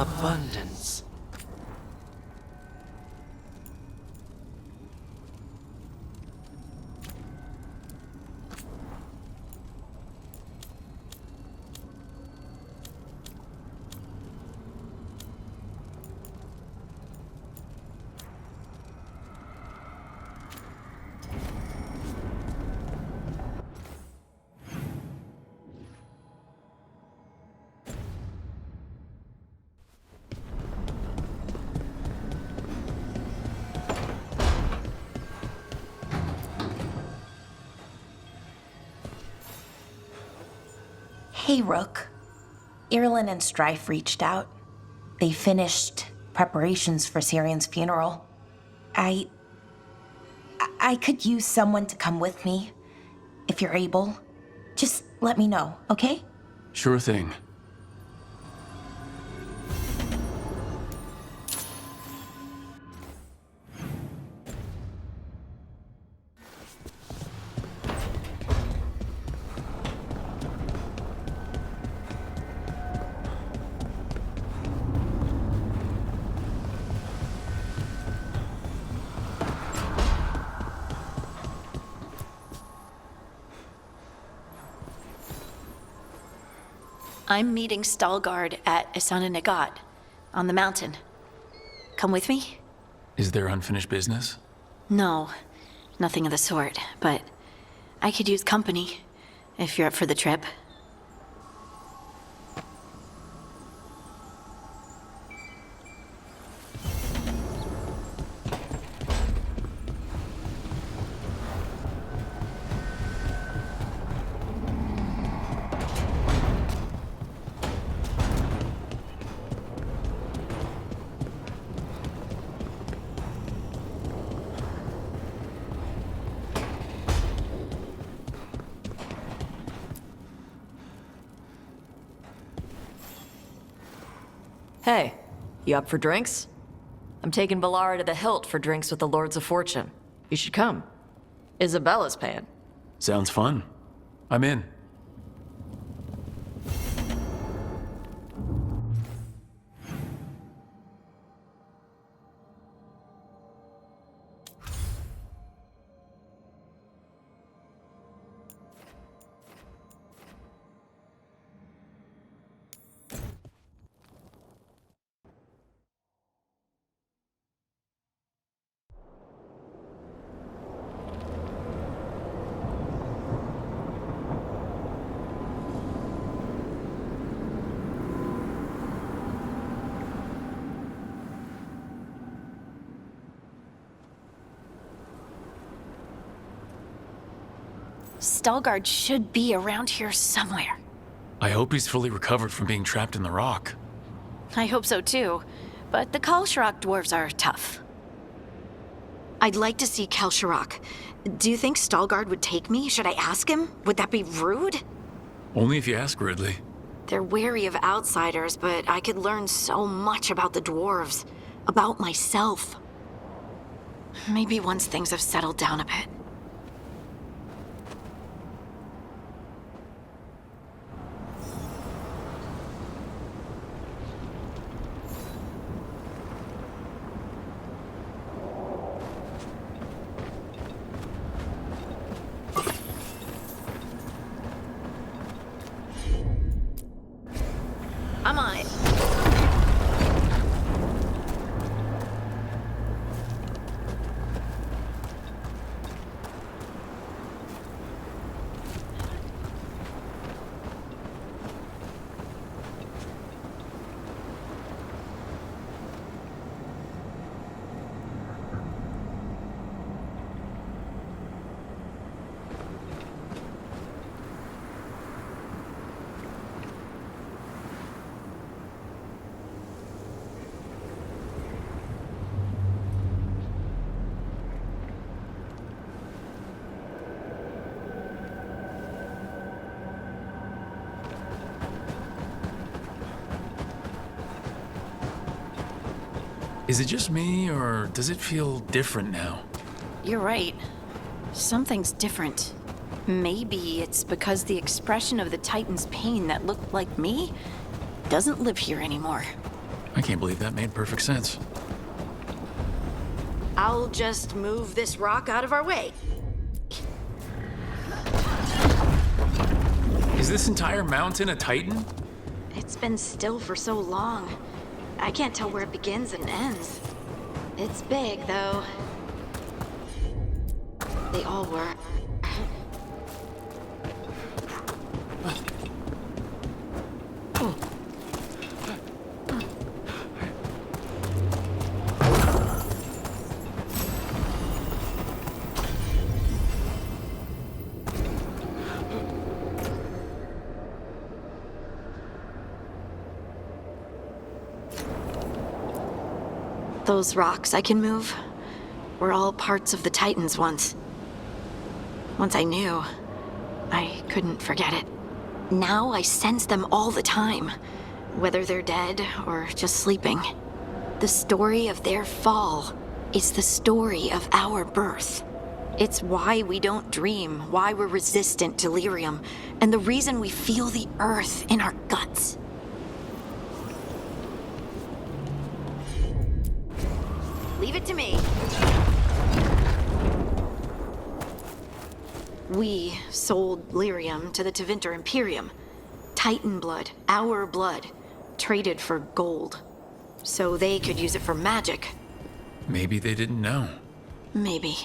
abundance. Hey, Rook. Irulan and Strife reached out. They finished preparations for Syrian's funeral. I could use someone to come with me, if you're able. Just let me know, okay? Sure thing. I'm meeting Veilguard at Isana Nagat, on the mountain. Come with me? Is there unfinished business? No, nothing of the sort, but I could use company, if you're up for the trip. Hey, you up for drinks? I'm taking Valara to the Hilt for drinks with the Lords of Fortune. You should come. Isabella's paying. Sounds fun. I'm in. Veilguard should be around here somewhere. I hope he's fully recovered from being trapped in the rock. I hope so too, but the Kalsharak dwarves are tough. I'd like to see Kalsharak. Do you think Veilguard would take me? Should I ask him? Would that be rude? Only if you ask, Ridley. They're wary of outsiders, but I could learn so much about the dwarves. About myself. Maybe once things have settled down a bit. I'm on it. Is it just me, or does it feel different now? You're right. Something's different. Maybe it's because the expression of the Titan's pain that looked like me doesn't live here anymore. I can't believe that made perfect sense. I'll just move this rock out of our way. Is this entire mountain a Titan? It's been still for so long. I can't tell where it begins and ends. It's big, though. They all were. Those rocks I can move were all parts of the Titans once. Once I knew, I couldn't forget it. Now I sense them all the time, whether they're dead or just sleeping. The story of their fall is the story of our birth. It's why we don't dream, why we're resistant to lyrium, and the reason we feel the earth in our guts. Leave it to me. We sold lyrium to the Tevinter Imperium. Titan blood, our blood, traded for gold. So they could use it for magic. Maybe they didn't know. Maybe.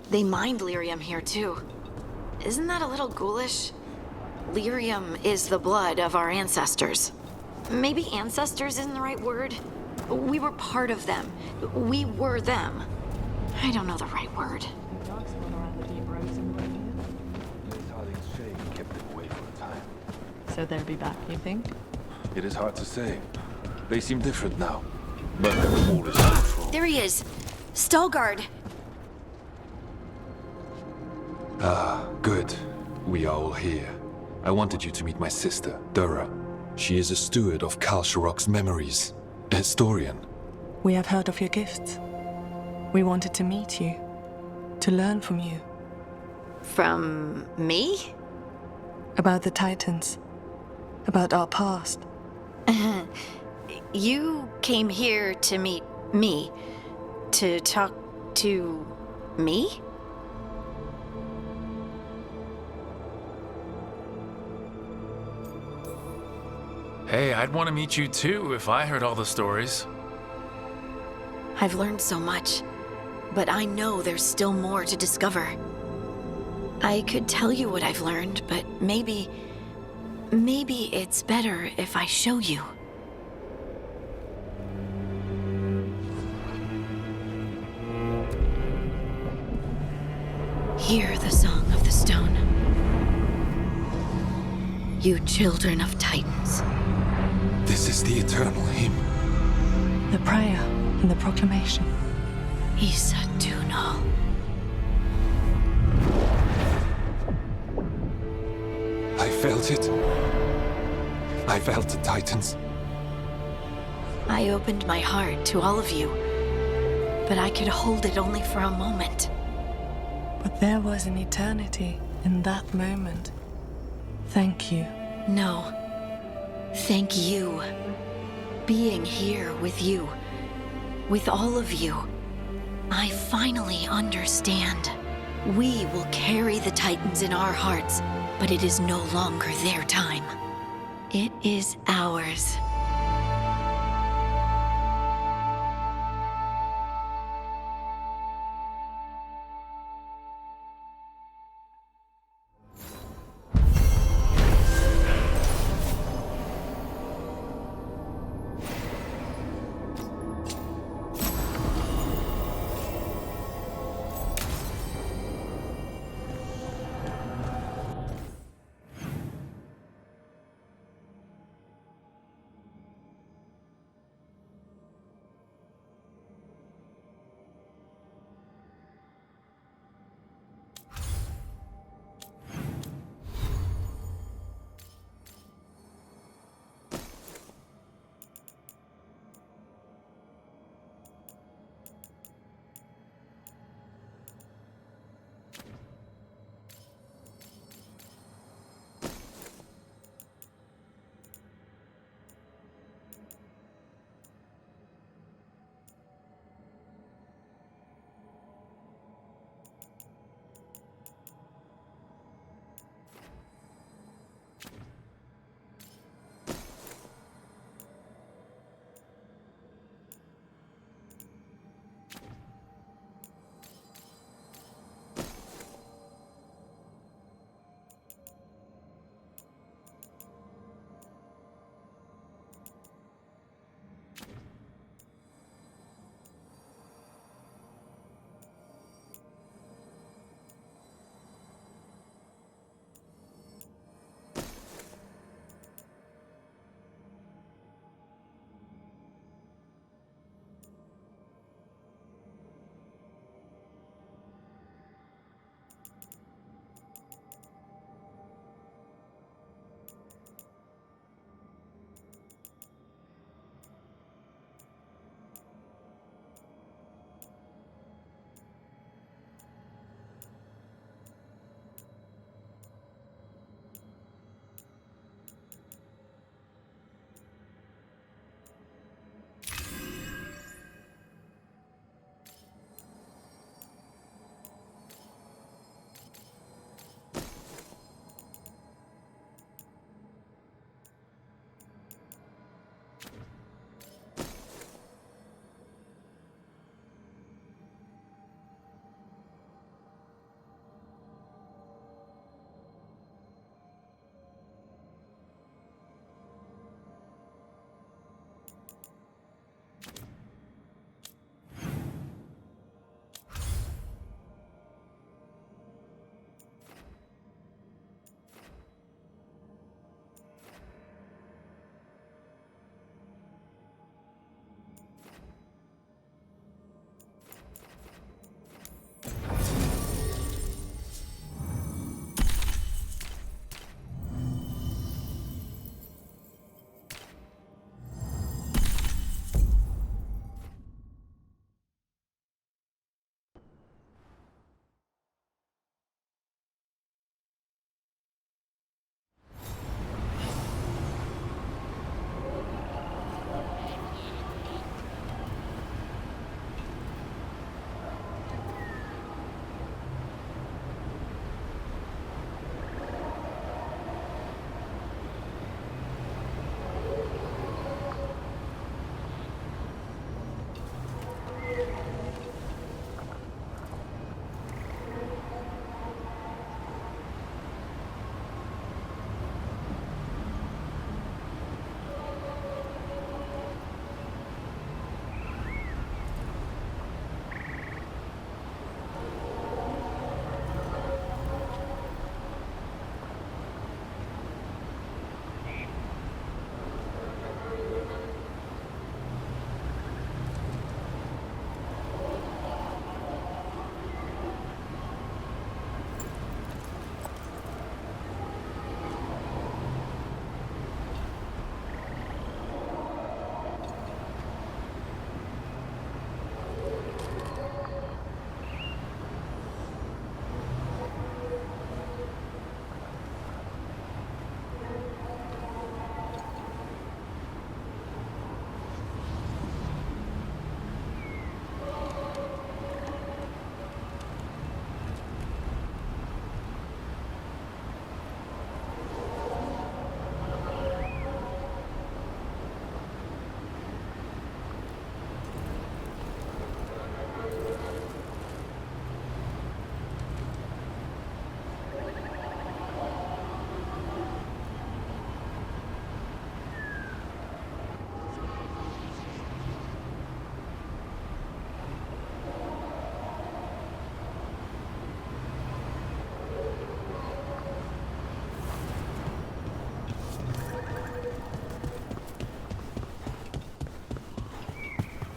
They mined lyrium here too. Isn't that a little ghoulish? Lyrium is the blood of our ancestors. Maybe ancestors isn't the right word. We were part of them. We were them. I don't know the right word. So they'll be back, you think? It is hard to say. They seem different now, but their all is neutral. There he is. Stalgard. Good. We are all here. I wanted you to meet my sister, Dura. She is a steward of Kalsharok's memories. A historian. We have heard of your gifts. We wanted to meet you, to learn from you From me? about the Titans, about our past. You came here to meet me. To talk to me? Hey, I'd want to meet you too if I heard all the stories. I've learned so much, but I know there's still more to discover. I could tell you what I've learned, but maybe it's better if I show you. Hear the song of the stone. You children of Titans. This is the eternal hymn. The prayer and the proclamation. Isa Tunal. I felt it. I felt the Titans. I opened my heart to all of you, but I could hold it only for a moment. But there was an eternity in that moment. Thank you. No. Thank you. Being here with you, with all of you, I finally understand. We will carry the Titans in our hearts, but it is no longer their time. It is ours.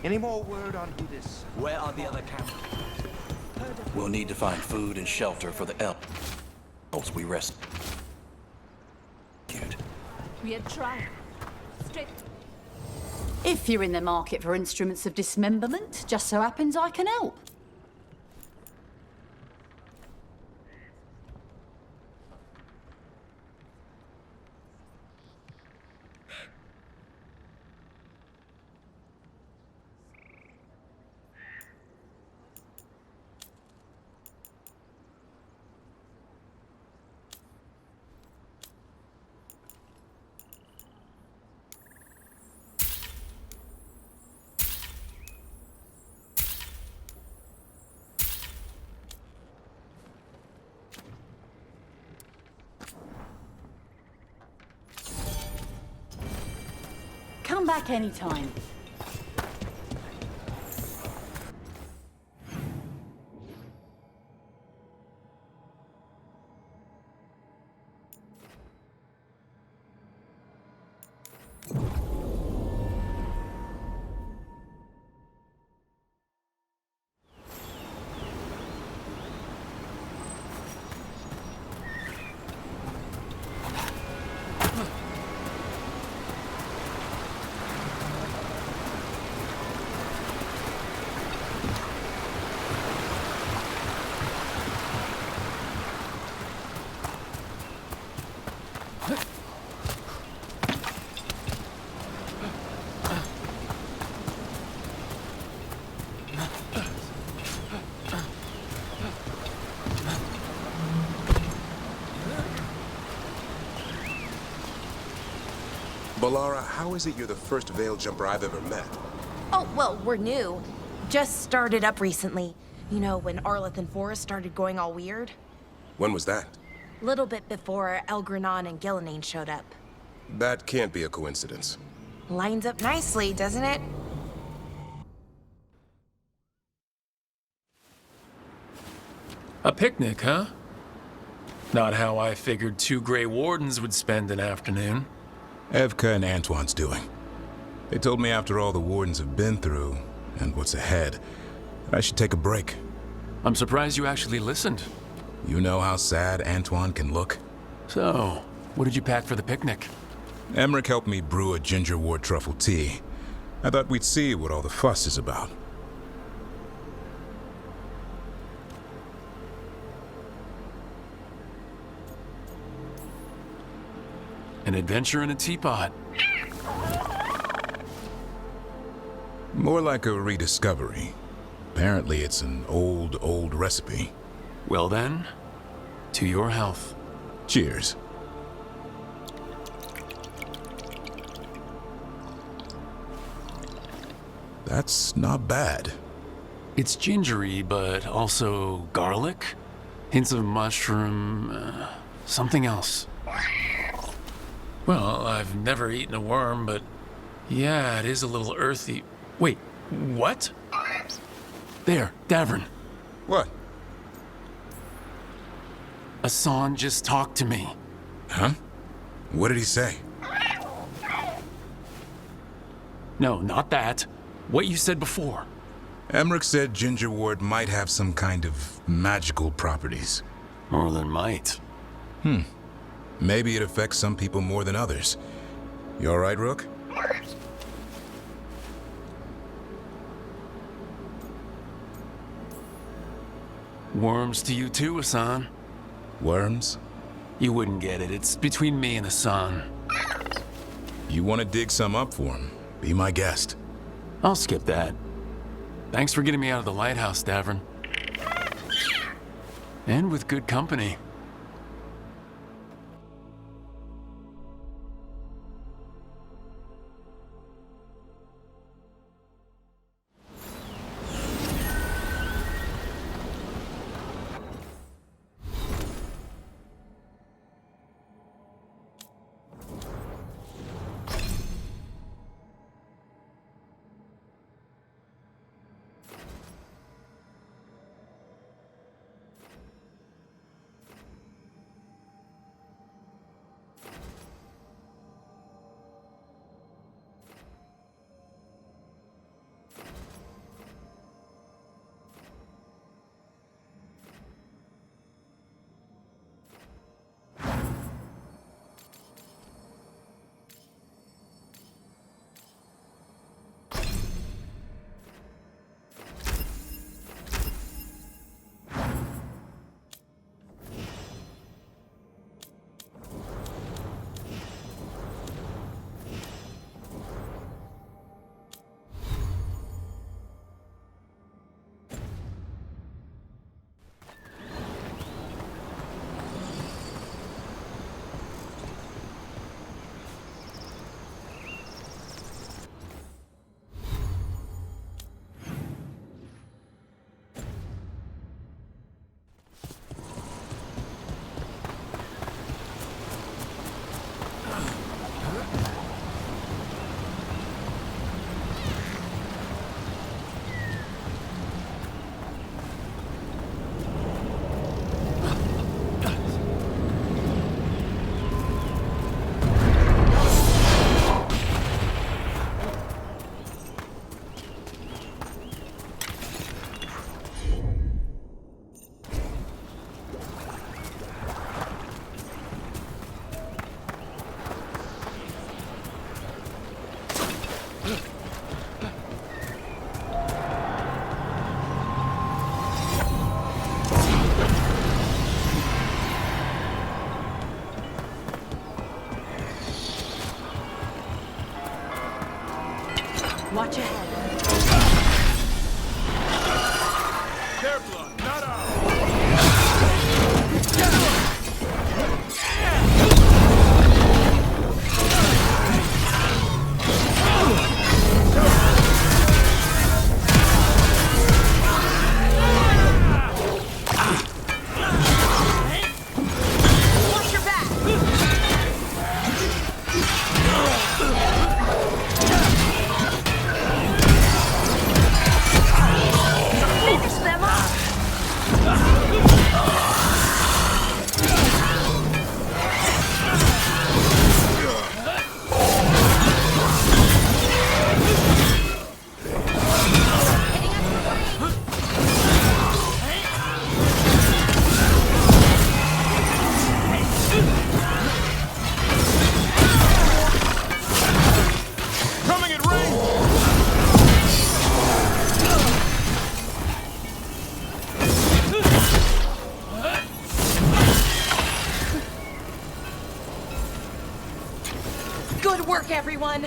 Any more word on who this... Where are the other cameras? We'll need to find food and shelter for the elves we rescued. We had tried. If you're in the market for instruments of dismemberment, just so happens I can help. Come back anytime. Balara, how is it you're the first Veil jumper I've ever met? Oh, well, we're new. Just started up recently. You know, when Arleth and Forrest started going all weird. When was that? Little bit before Elgranon and Gillinane showed up. That can't be a coincidence. Lines up nicely, doesn't it? A picnic, huh? Not how I figured 2 Grey Wardens would spend an afternoon. Evka and Antoine's doing. They told me after all the Wardens have been through, and what's ahead, that I should take a break. I'm surprised you actually listened. You know how sad Antoine can look? So, what did you pack for the picnic? Emmerich helped me brew a ginger wort truffle tea. I thought we'd see what all the fuss is about. An adventure in a teapot. More like a rediscovery. Apparently it's an old recipe. Well then, to your health. Cheers. That's not bad. It's gingery, but also garlic, hints of mushroom, something else. Well, I've never eaten a worm, but yeah, it is a little earthy. Wait, what? There, Davern. What? Hassan just talked to me. Huh? What did he say? No, not that. What you said before. Emmerich said ginger wort might have some kind of magical properties. More than might. Maybe it affects some people more than others. You all right, Rook? Worms to you too, Hassan. Worms? You wouldn't get it. It's between me and Hassan. You want to dig some up for him? Be my guest. I'll skip that. Thanks for getting me out of the lighthouse, Davern. And with good company. Watch ahead. Their blood, not ours. Watch your back! Finish them off! Coming at range! Good work, everyone!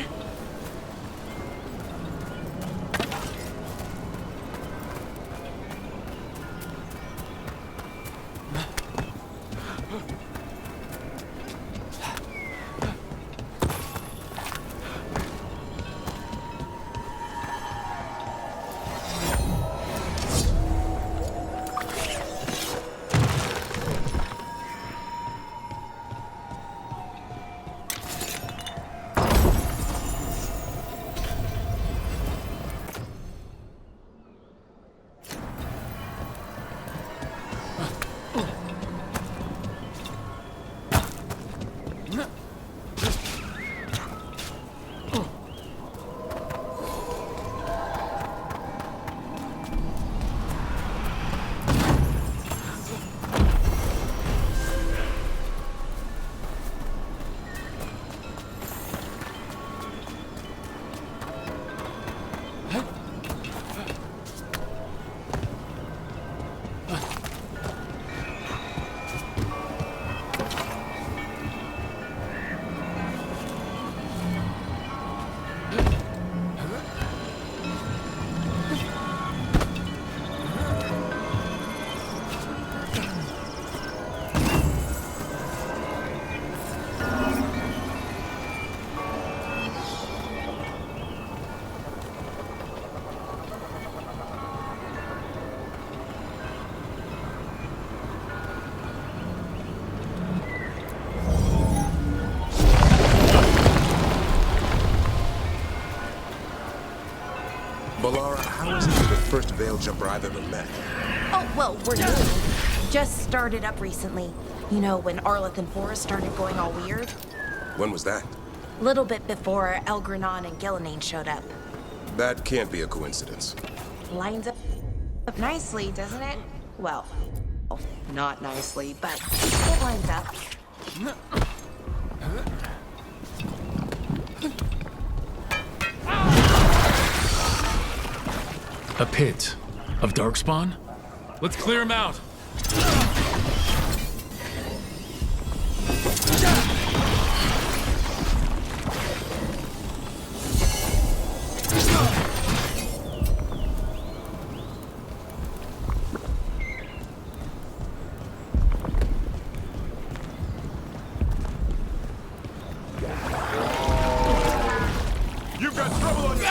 Balara, how is it you're the first Veil jumper I've ever met? Oh, well, we're new. Just started up recently. You know, when Arleth and Forrest started going all weird? When was that? Little bit before Elgranon and Gillinane showed up. That can't be a coincidence. Lines up nicely, doesn't it? Well, not nicely, but it lines up. A pit of darkspawn? Let's clear him out. You've got trouble on your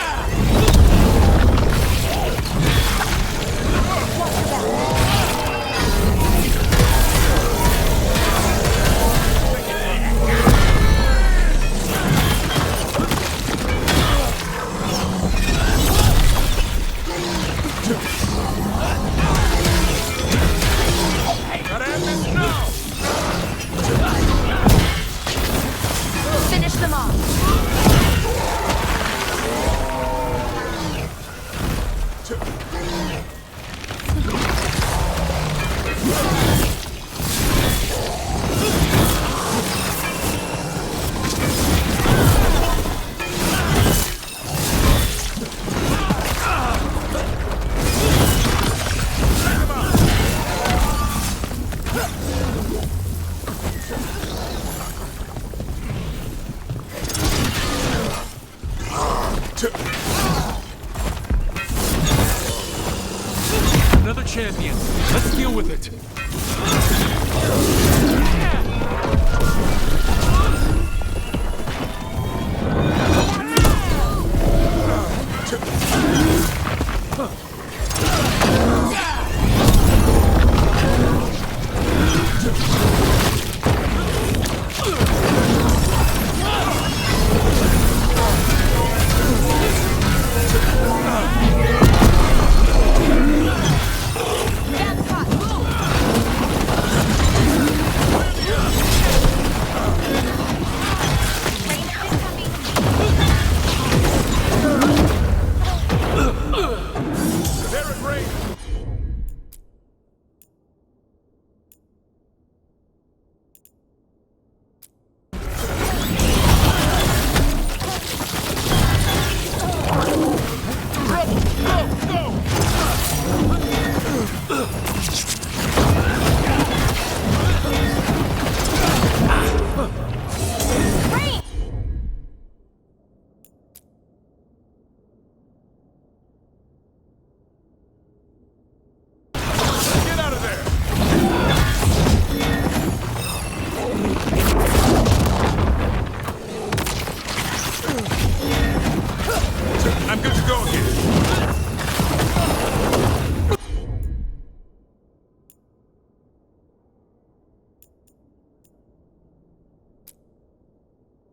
champions. Let's deal with it. I'm good to go again.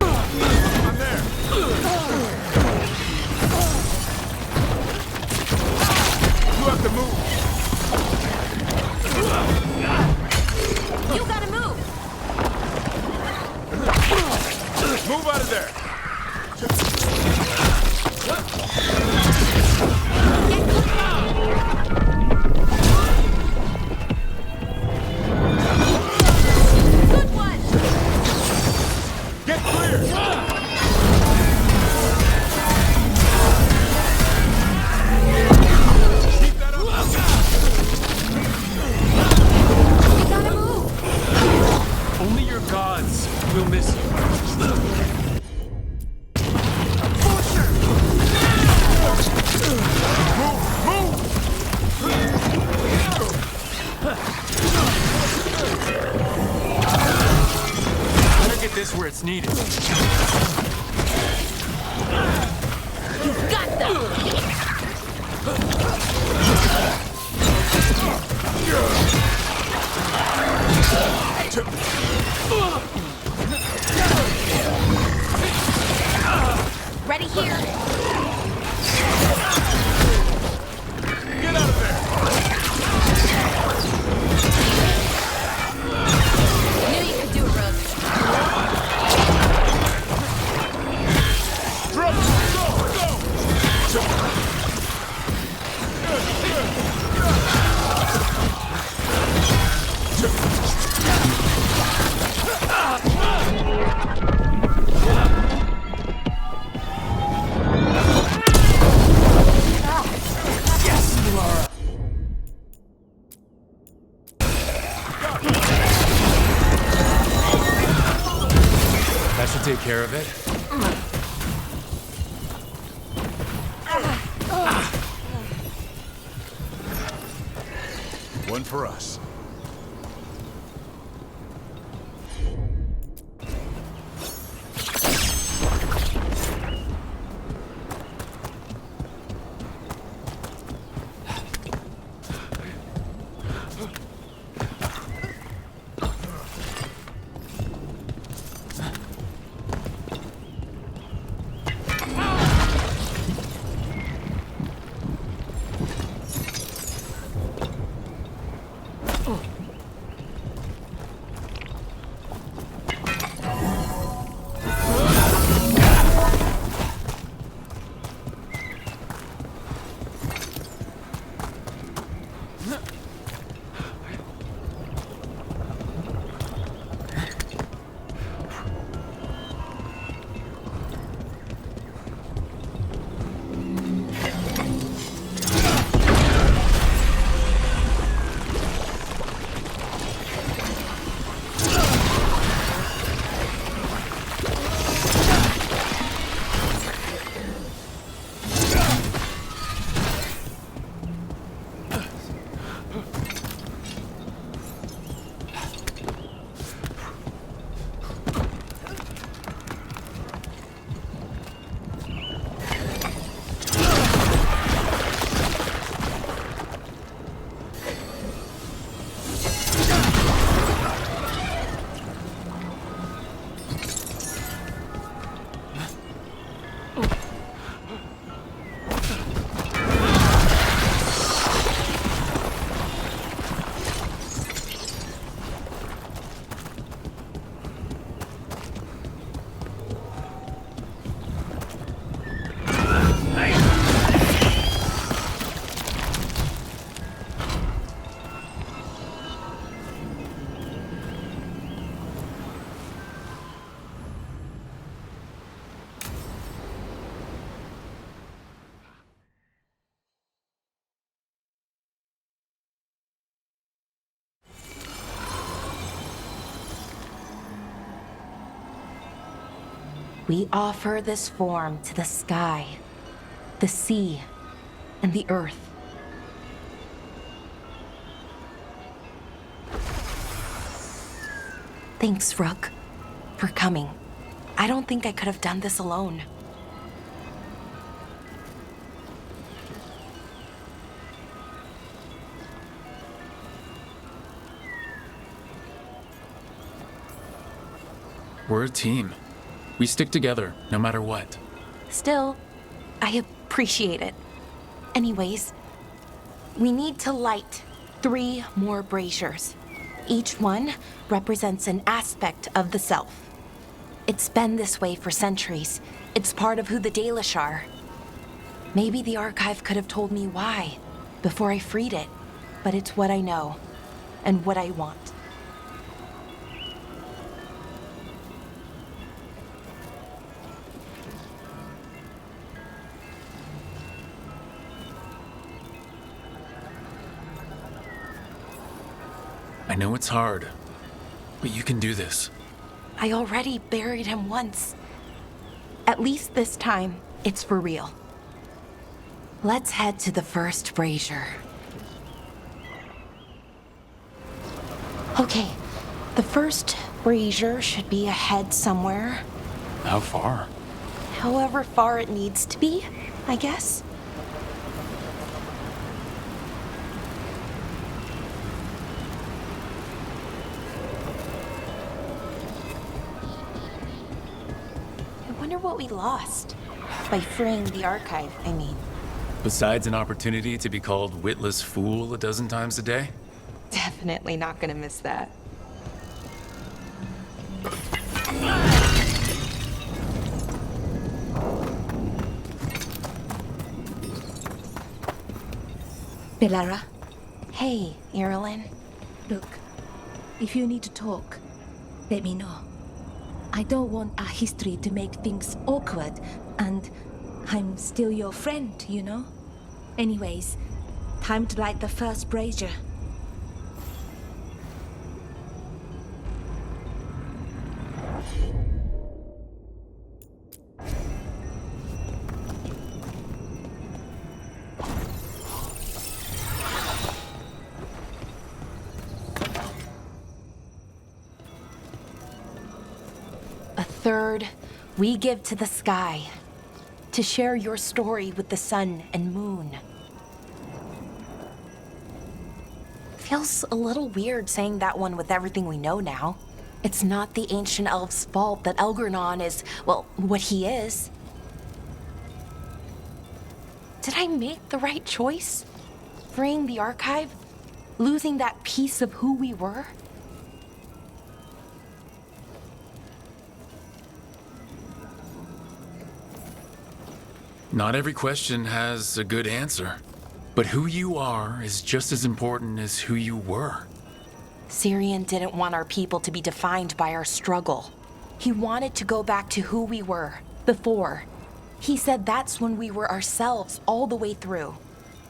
I'm there. You have to move. You gotta move! Move out of there. Good one! Get clear. Keep that up. You gotta move! Only your gods will miss you. Better get this where it's needed. You've got them! Ready here! Get out of there. Knew you could do it, Rose. Drop. Go. That should take care of it. One for us. We offer this form to the sky, the sea, and the earth. Thanks, Rook, for coming. I don't think I could have done this alone. We're a team. We stick together, no matter what. Still, I appreciate it. Anyways, we need to light 3 more braziers. Each one represents an aspect of the self. It's been this way for centuries. It's part of who the Dalish are. Maybe the archive could have told me why before I freed it, but it's what I know and what I want. I know it's hard, but you can do this. I already buried him once. At least this time, it's for real. Let's head to the first brazier. Okay, the first brazier should be ahead somewhere. How far? However far it needs to be, I guess. I wonder what we lost by freeing the archive, I mean. Besides an opportunity to be called witless fool a dozen times a day? Definitely not gonna miss that. Belara, Hey, Irilyn. look, if you need to talk, let me know. I don't want our history to make things awkward, and I'm still your friend, you know? Anyways, time to light the first brazier. A third we give to the sky, to share your story with the sun and moon. Feels a little weird saying that one with everything we know now. It's not the ancient elf's fault that Elgernon is, well, what he is. Did I make the right choice? Freeing the archive? Losing that piece of who we were? Not every question has a good answer, but who you are is just as important as who you were. Syrian didn't want our people to be defined by our struggle. He wanted to go back to who we were before. He said that's when we were ourselves all the way through.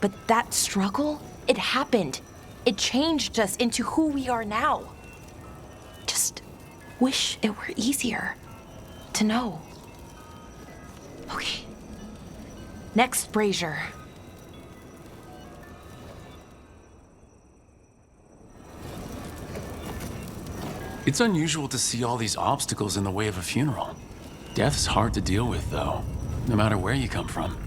But that struggle, it happened. It changed us into who we are now. Just wish it were easier to know. Okay. Next brazier. It's unusual to see all these obstacles in the way of a funeral. Death's hard to deal with, though, no matter where you come from.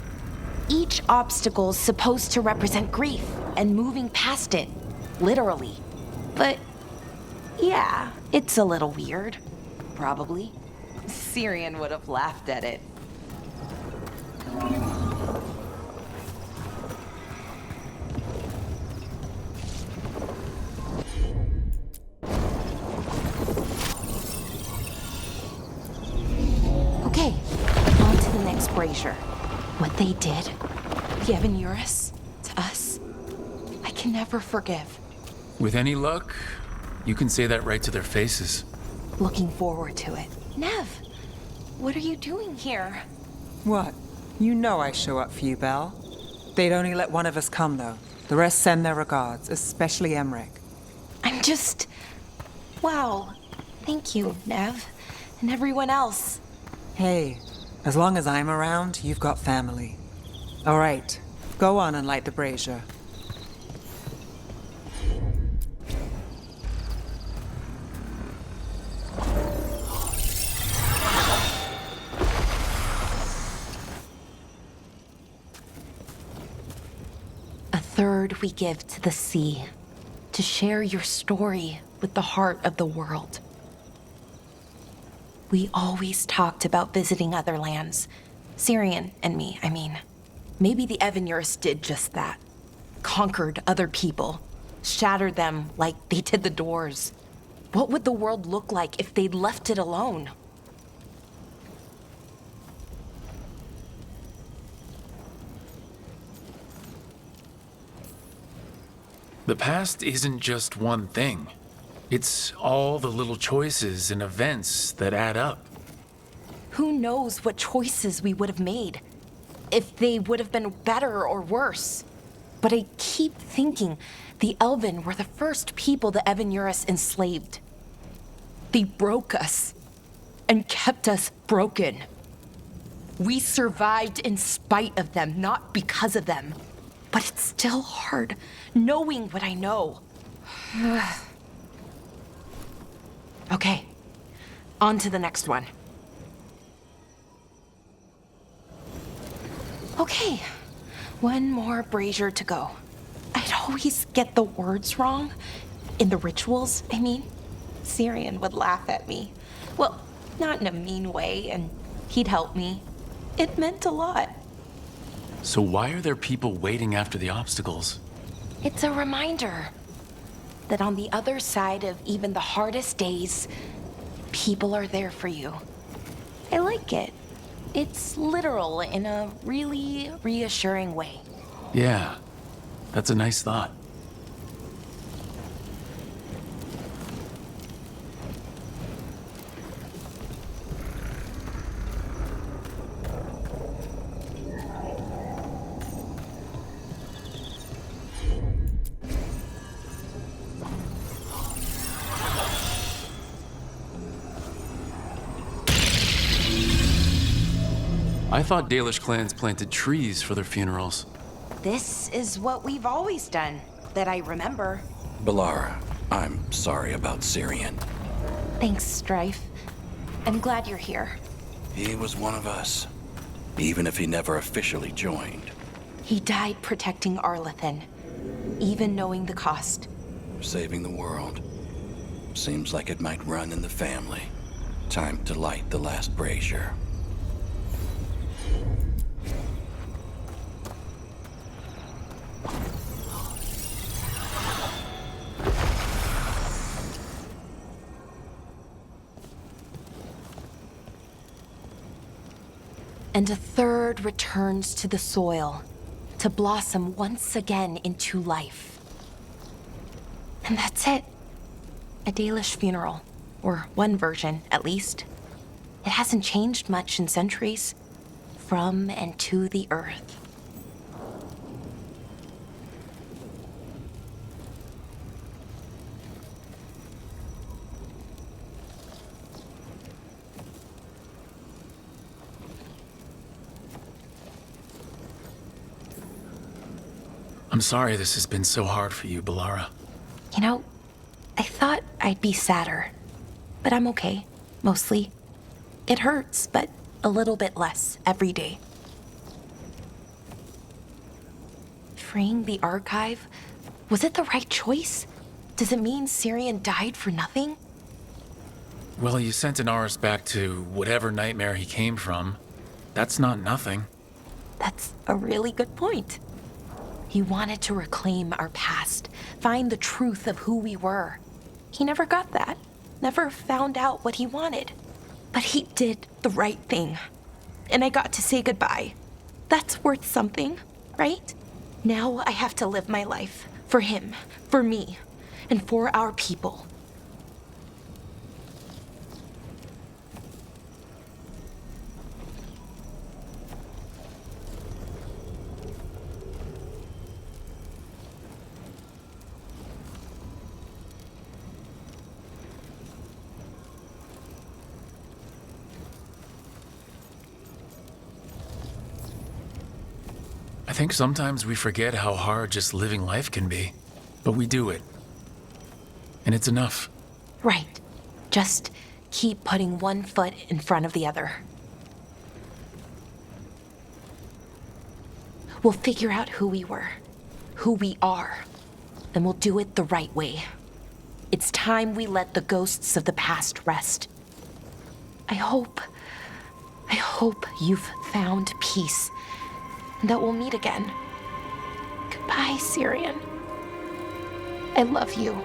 Each obstacle's supposed to represent grief and moving past it, literally. But yeah, it's a little weird. Probably. Syrian would have laughed at it. Okay, on to the next brazier. What they did, Yevon Eurus, to us, I can never forgive. With any luck, you can say that right to their faces. Looking forward to it. Nev, what are you doing here? What? You know I show up for you, Belle. They'd only let one of us come, though. The rest send their regards, especially Emmerich. I'm just... Wow. Thank you, Nev. And everyone else. Hey, as long as I'm around, you've got family. All right, go on and light the brazier. A third we give to the sea, to share your story with the heart of the world. We always talked about visiting other lands. Syrian and me, I mean. Maybe the Evanurus did just that. Conquered other people. Shattered them like they did the doors. What would the world look like if they'd left it alone? The past isn't just one thing. It's all the little choices and events that add up. Who knows what choices we would have made? If they would have been better or worse. But I keep thinking the Elven were the first people the Evanurus enslaved. They broke us and kept us broken. We survived in spite of them, not because of them. But it's still hard knowing what I know. Okay, on to the next one. Okay, one more brazier to go. I'd always get the words wrong. In the rituals, I mean. Syrian would laugh at me. Well, not in a mean way, and he'd help me. It meant a lot. So why are there people waiting after the obstacles? It's a reminder that on the other side of even the hardest days, people are there for you. I like it. It's literal in a really reassuring way. Yeah, that's a nice thought. I thought Dalish clans planted trees for their funerals. This is what we've always done, that I remember. Balara, I'm sorry about Syrian. Thanks, Strife. I'm glad you're here. He was one of us, even if he never officially joined. He died protecting Arlathan, even knowing the cost. Saving the world. Seems like it might run in the family. Time to light the last brazier. And a third returns to the soil, to blossom once again into life. And that's it. A Dalish funeral, or one version, at least. It hasn't changed much in centuries, from and to the earth. I'm sorry this has been so hard for you, Balara. You know, I thought I'd be sadder, but I'm okay, mostly. It hurts, but a little bit less every day. Freeing the archive, was it the right choice? Does it mean Syrian died for nothing? Well, you sent Inaris back to whatever nightmare he came from. That's not nothing. That's a really good point. He wanted to reclaim our past, find the truth of who we were. He never got that, never found out what he wanted. But he did the right thing, and I got to say goodbye. That's worth something, right? Now I have to live my life for him, for me, and for our people. think sometimes we forget how hard just living life can be. But we do it. And it's enough. Right. Just keep putting one foot in front of the other. We'll figure out who we were, who we are, and we'll do it the right way. It's time we let the ghosts of the past rest. I hope you've found peace, and that we'll meet again. Goodbye, Syrian. I love you.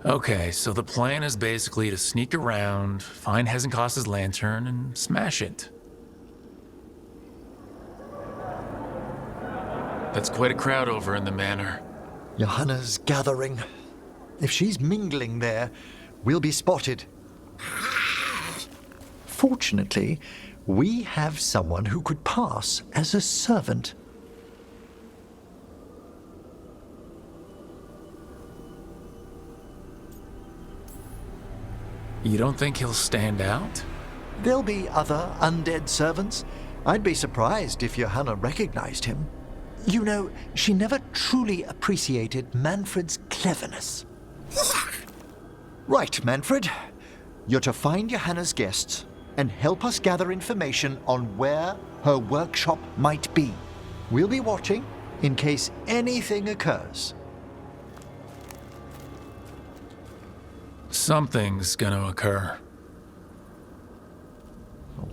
Okay, so the plan is basically to sneak around, find Hezenkos's lantern, and smash it. That's quite a crowd over in the manor. Johanna's gathering. If she's mingling there, we'll be spotted. Fortunately, we have someone who could pass as a servant. You don't think he'll stand out? There'll be other undead servants. I'd be surprised if Johanna recognized him. You know, she never truly appreciated Manfred's cleverness. Right, Manfred. You're to find Johanna's guests and help us gather information on where her workshop might be. We'll be watching in case anything occurs. Something's gonna occur.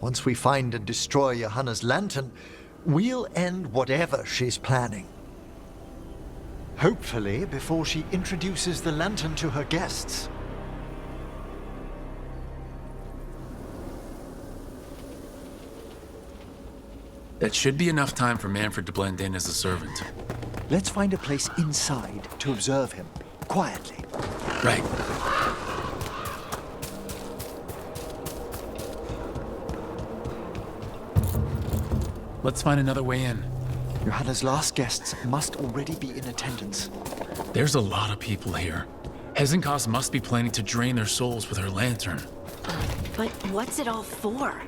Once we find and destroy Johanna's lantern, we'll end whatever she's planning. Hopefully before she introduces the lantern to her guests. That should be enough time for Manfred to blend in as a servant. Let's find a place inside to observe him, quietly. Right. Let's find another way in. Johanna's last guests must already be in attendance. There's a lot of people here. Hezenkos must be planning to drain their souls with her lantern. But what's it all for?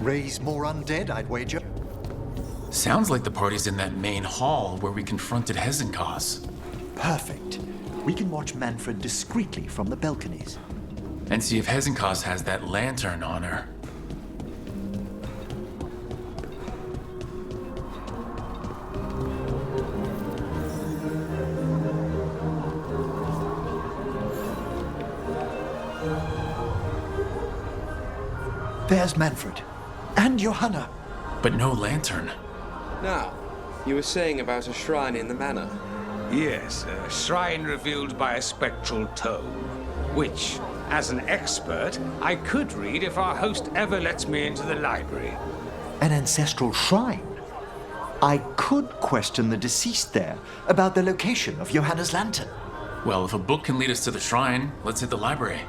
Raise more undead, I'd wager. Sounds like the party's in that main hall where we confronted Hezenkos. Perfect. We can watch Manfred discreetly from the balconies. And see if Hezenkos has that lantern on her. There's Manfred. And Johanna. But no lantern. Now, you were saying about a shrine in the manor. Yes, a shrine revealed by a spectral tome, which, as an expert, I could read if our host ever lets me into the library. An ancestral shrine? I could question the deceased there about the location of Johanna's lantern. Well, if a book can lead us to the shrine, let's hit the library.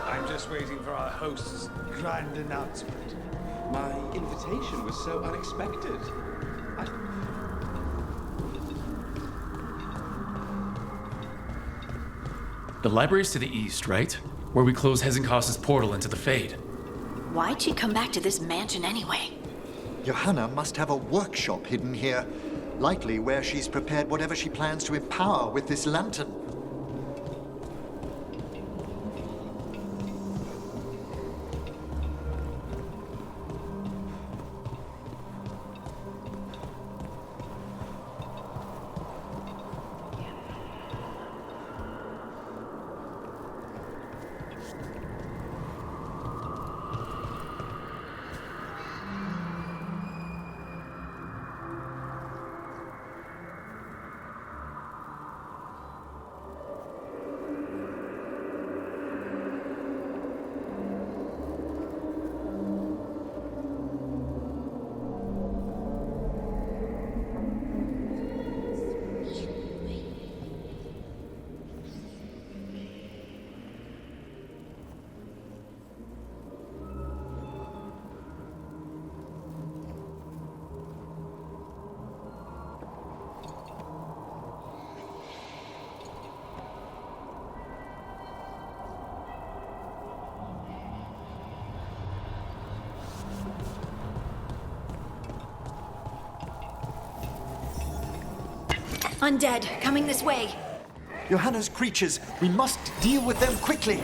I'm just waiting for our host's grand announcement. My invitation was so unexpected. The library's to the east, right? Where we close Hezenkos's portal into the Fade. Why'd she come back to this mansion anyway? Johanna must have a workshop hidden here, likely where she's prepared whatever she plans to empower with this lantern. Undead, coming this way. Johanna's creatures, we must deal with them quickly.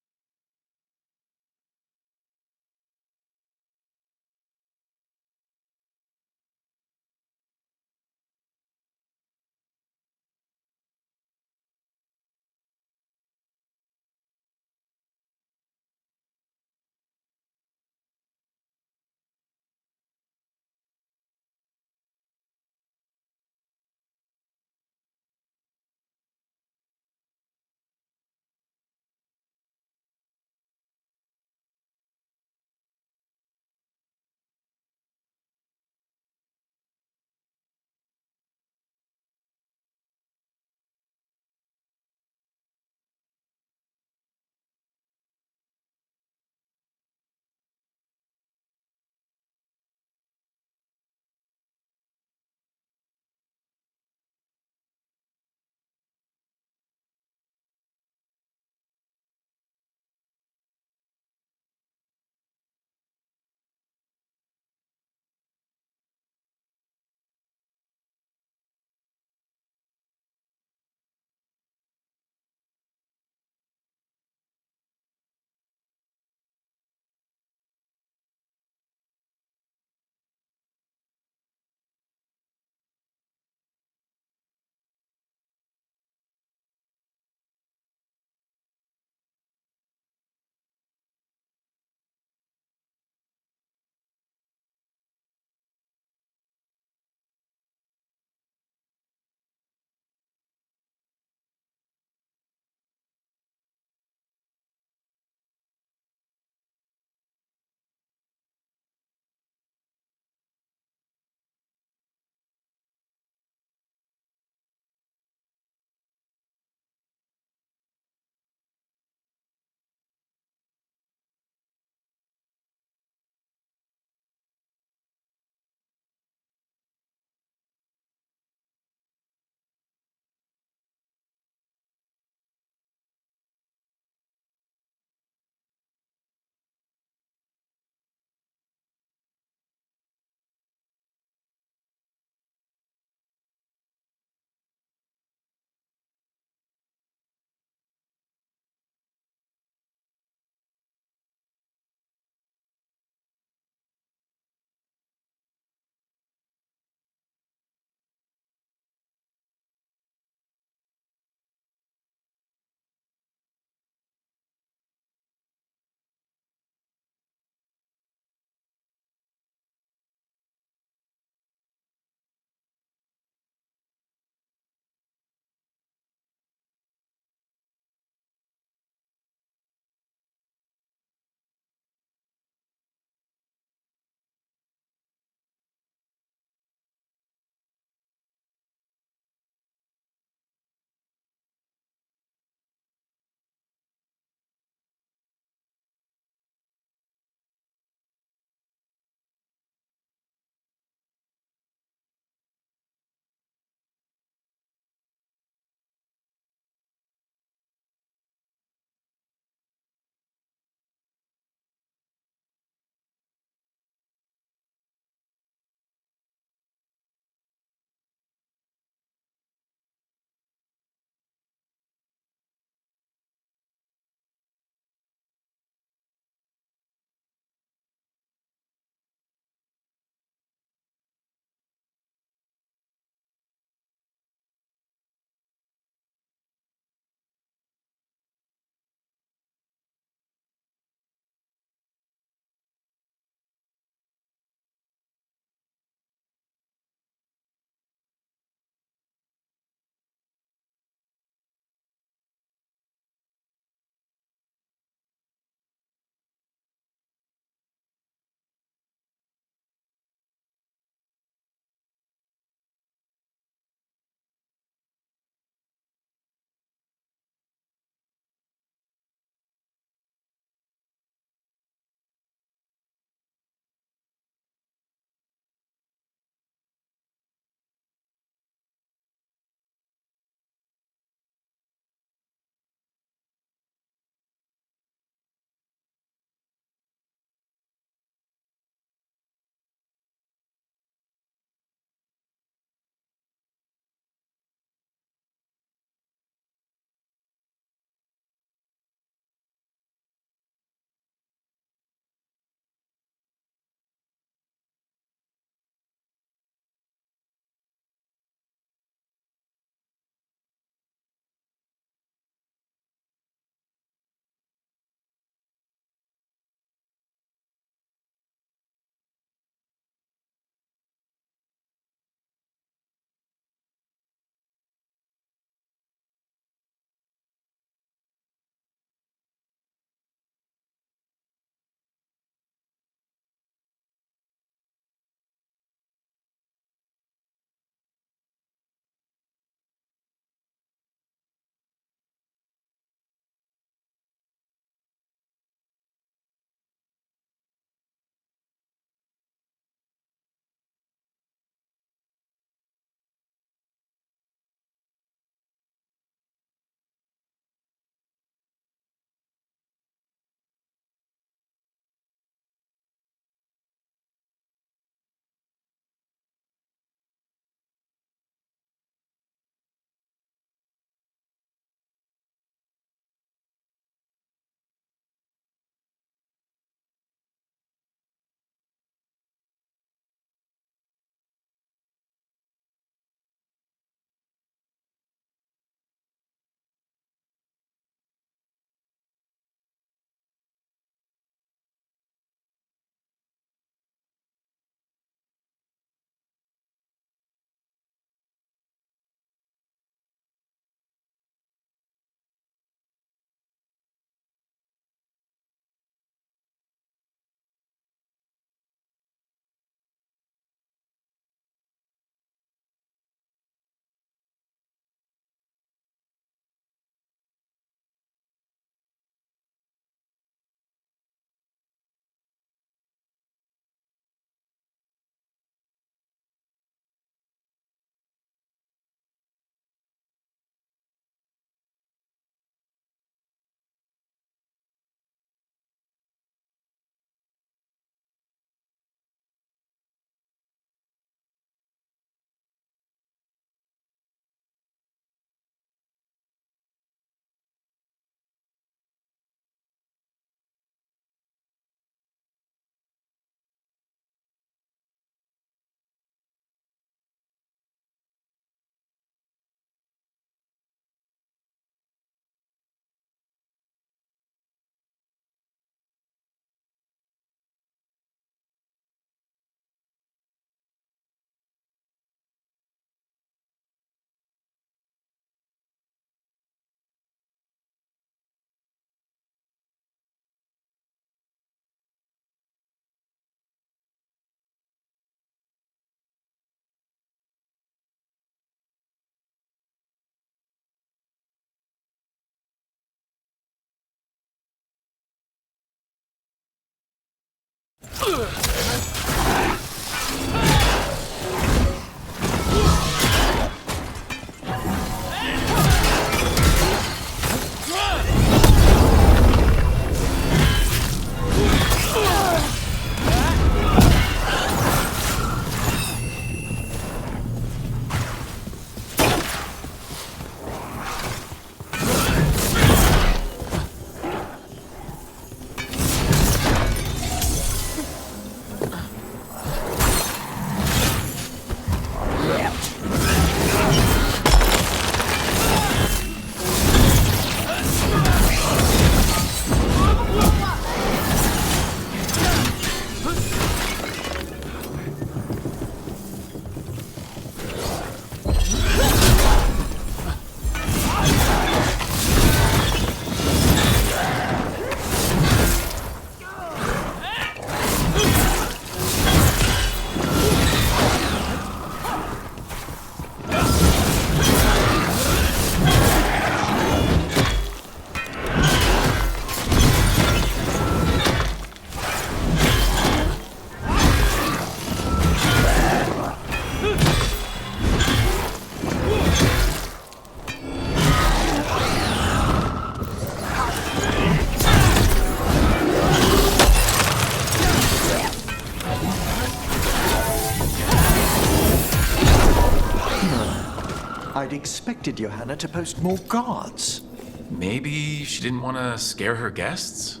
I'd expected Johanna to post more guards. Maybe she didn't want to scare her guests?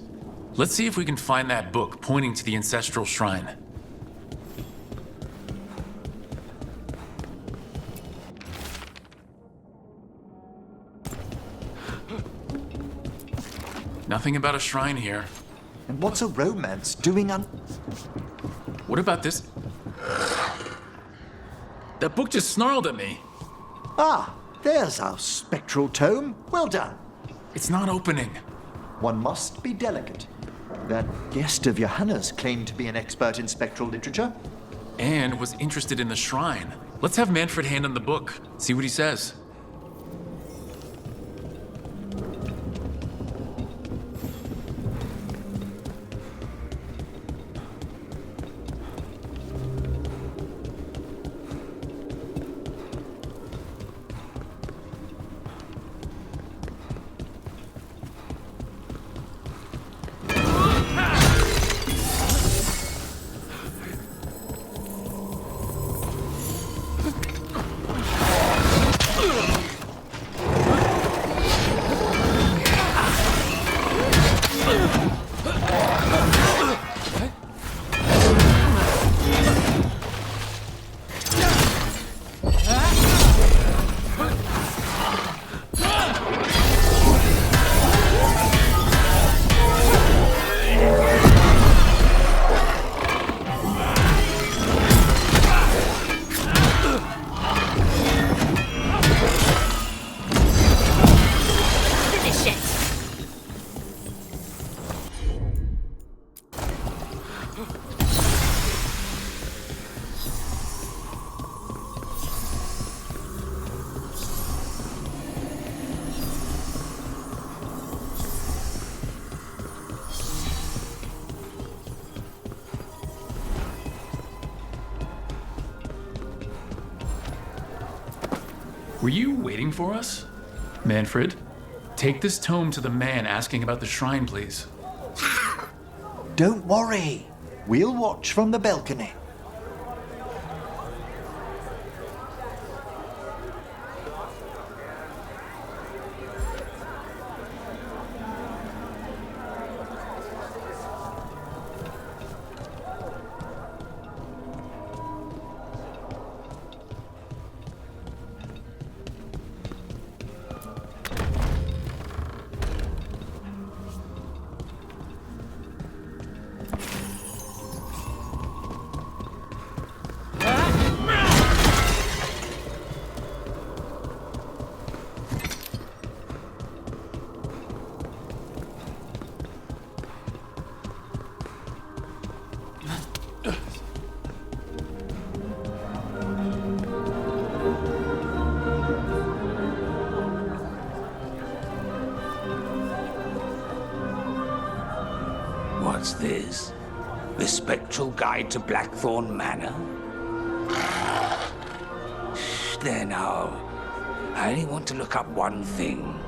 Let's see if we can find that book pointing to the ancestral shrine. Nothing about a shrine here. And what's a romance doing on... What about this? That book just snarled at me. Ah, there's our spectral tome. Well done. It's not opening. One must be delicate. That guest of Johanna's claimed to be an expert in spectral literature. And was interested in the shrine. Let's have Manfred hand him the book, see what he says. Were you waiting for us? Manfred, take this tome to the man asking about the shrine, please. Don't worry. We'll watch from the balcony. What's this? The Spectral Guide to Blackthorn Manor? There now. I only want to look up one thing.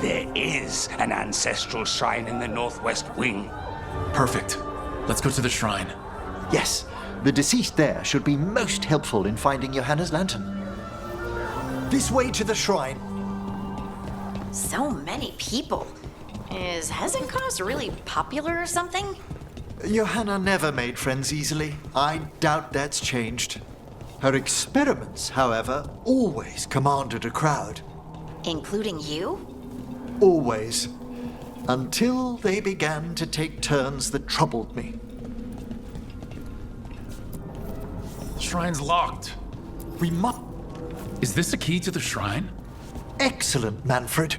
There is an ancestral shrine in the northwest wing. Perfect. Let's go to the shrine. Yes, the deceased there should be most helpful in finding Johanna's lantern. This way to the shrine. So many people. Is Hezenkos really popular or something? Johanna never made friends easily. I doubt that's changed. Her experiments, however, always commanded a crowd. Including you? Always. Until they began to take turns that troubled me. The shrine's locked. We must... Is this a key to the shrine? Excellent, Manfred.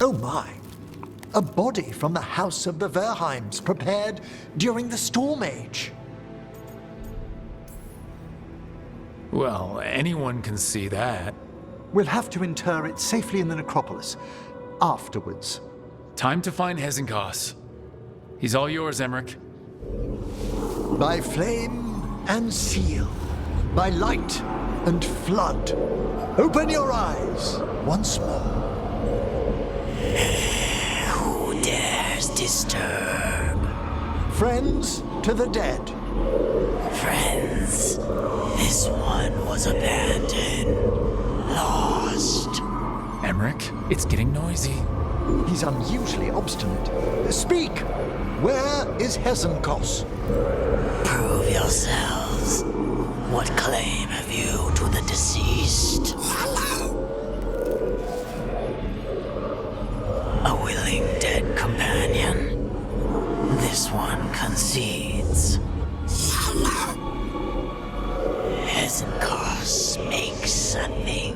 Oh my. A body from the house of the Verheims, prepared during the Storm Age. Well, anyone can see that. We'll have to inter it safely in the necropolis. Afterwards. Time to find Hezenkos. He's all yours, Emmerich. By flame and seal. By light and flood. Open your eyes once more. Who dares disturb? Friends to the dead. Friends, this one was abandoned. Lost. Emmerich, it's getting noisy. He's unusually obstinate. Speak! Where is Hezenkos? Prove yourselves. What claim have you to the deceased? A willing dead companion. This one concedes. Hezenkos makes a thing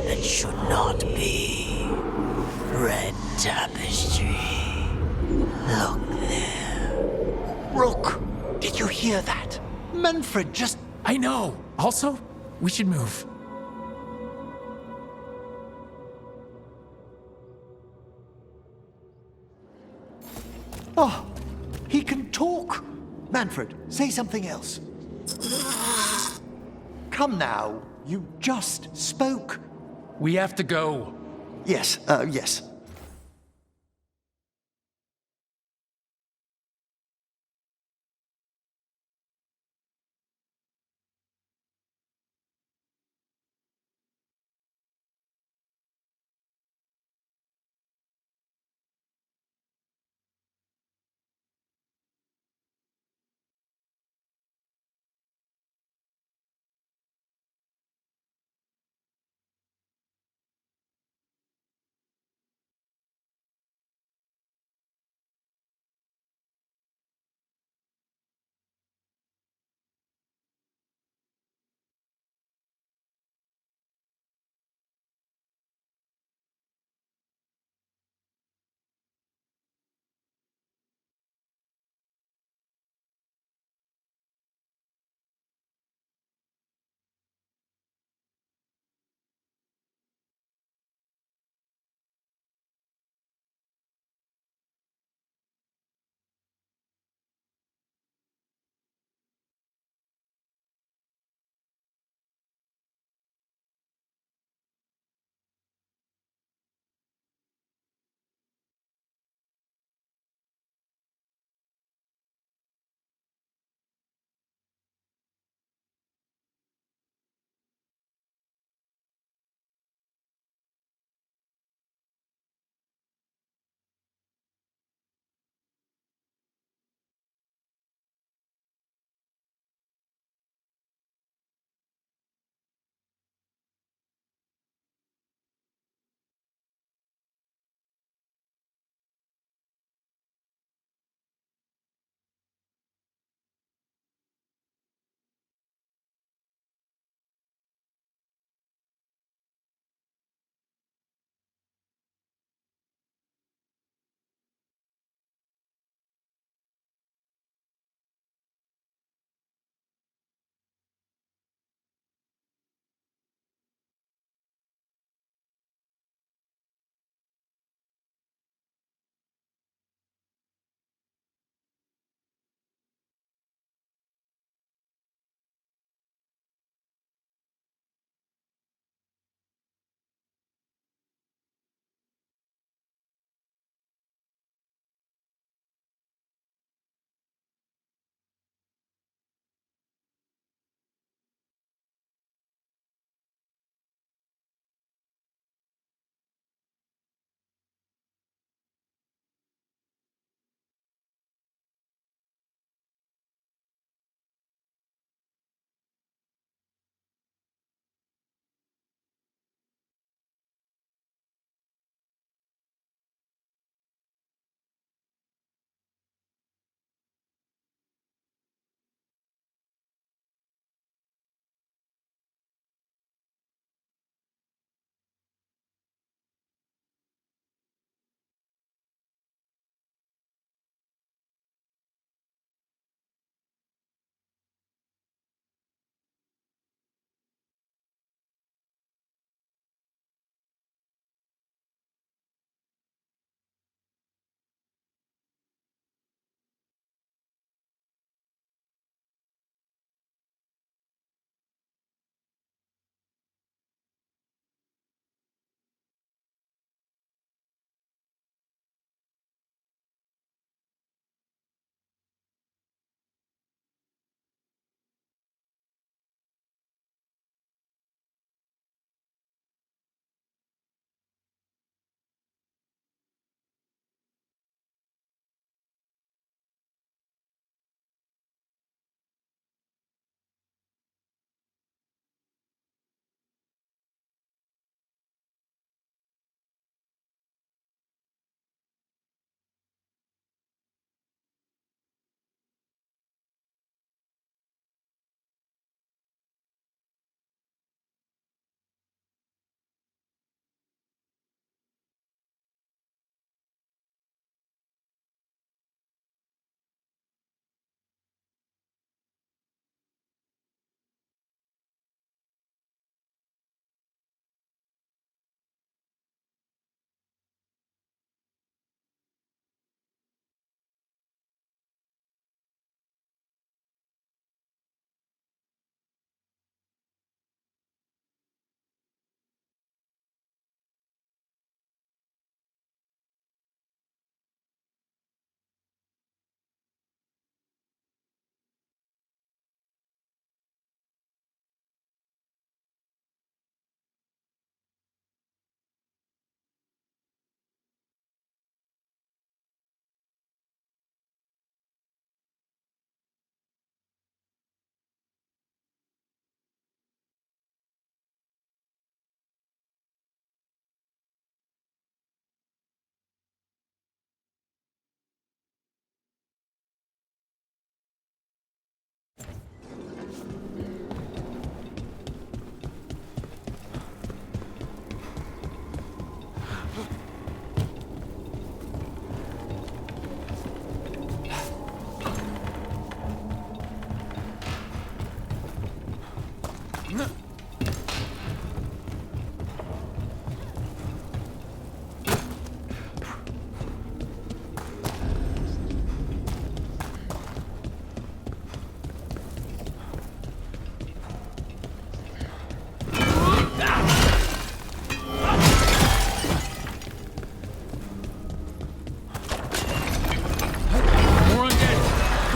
that should not be. Red tapestry. Look there. Rook, did you hear that? Manfred just... I know. Also, we should move. Oh, he can talk. Manfred, say something else. Come now, you just spoke. We have to go. Yes, yes.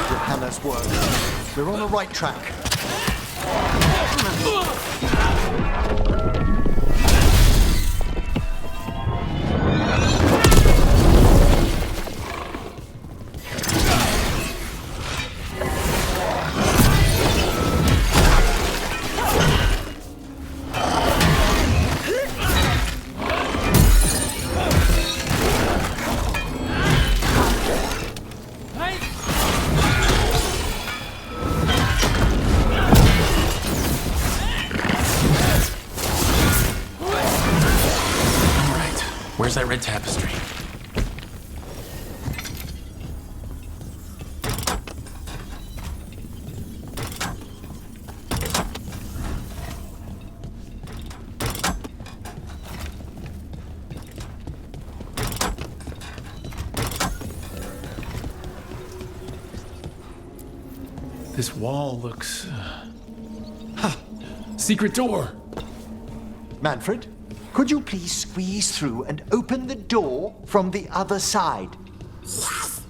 Johanna's work. We're on the right track. Where's that red tapestry? This wall looks... Secret door! Manfred, could you please squeeze through and open the door from the other side? Yes!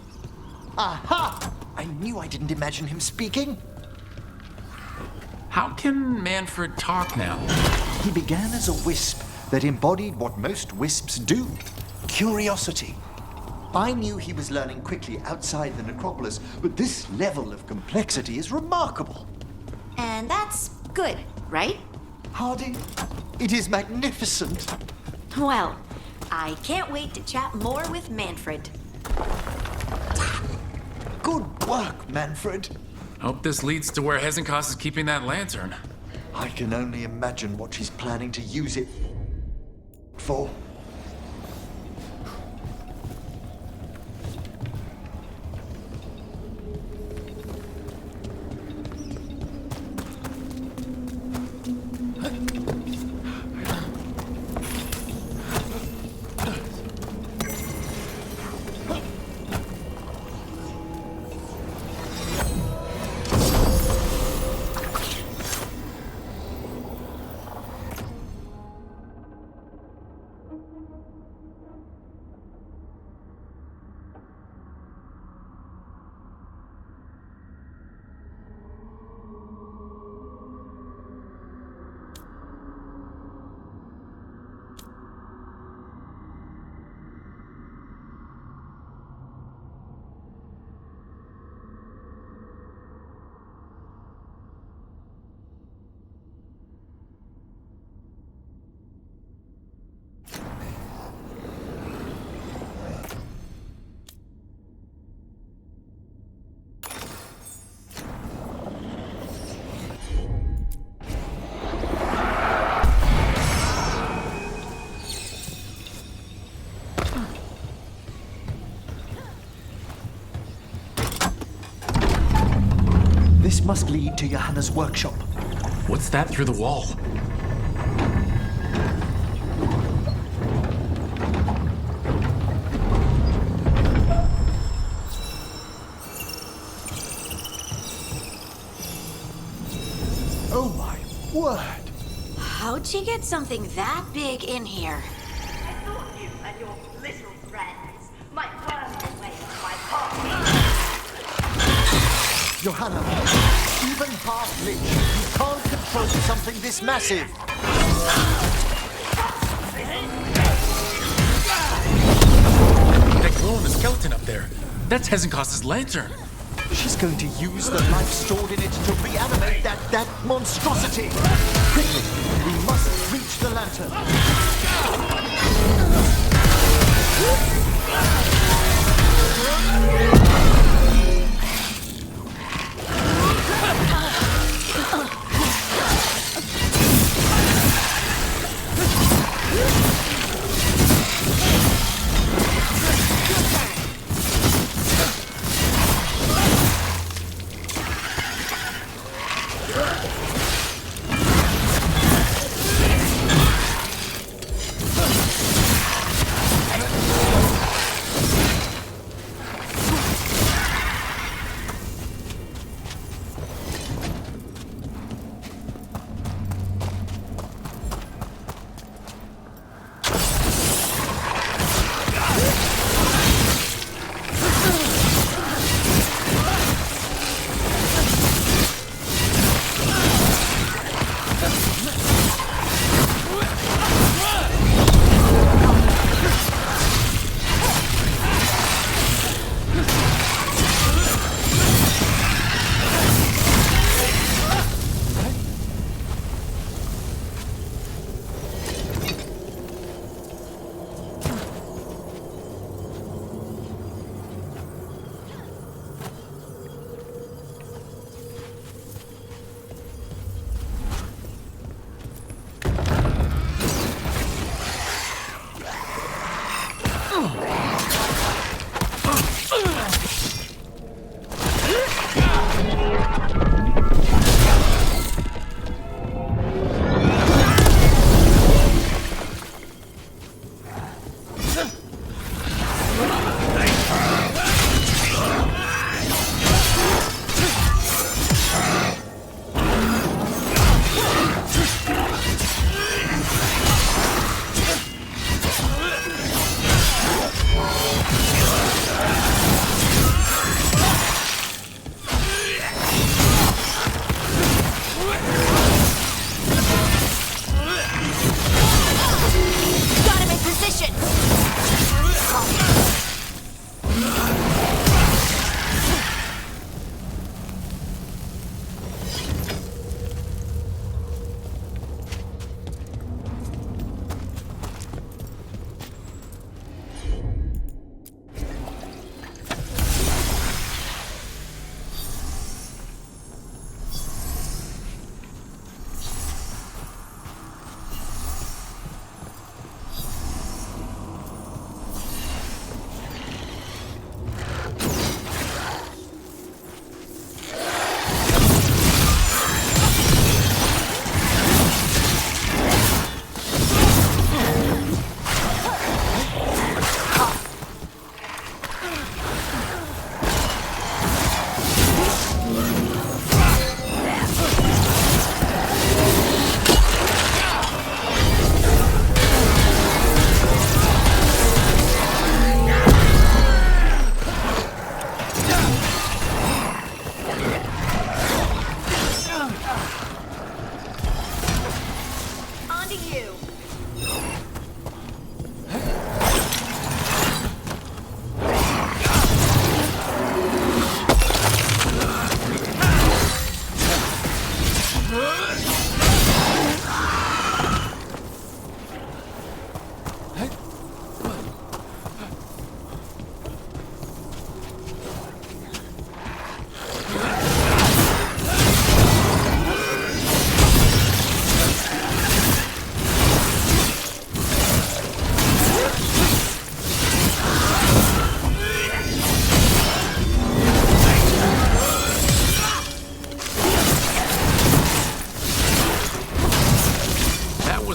Aha! I knew I didn't imagine him speaking. How can Manfred talk now? He began as a wisp that embodied what most wisps do, curiosity. I knew he was learning quickly outside the necropolis, but this level of complexity is remarkable. And that's good, right? Harding, it is magnificent. Well, I can't wait to chat more with Manfred. Good work, Manfred. Hope this leads to where Hezenkos is keeping that lantern. I can only imagine what she's planning to use it for. This must lead to Johanna's workshop. What's that through the wall? Oh my word! How'd she get something that big in here? I thought you and your little friends might worm your way into my party. Johanna, even half-lich, you can't control something this massive. That glow in the skeleton up there. That's Hezenkos' lantern. She's going to use the life stored in it to reanimate that monstrosity. Quickly, we must reach the lantern.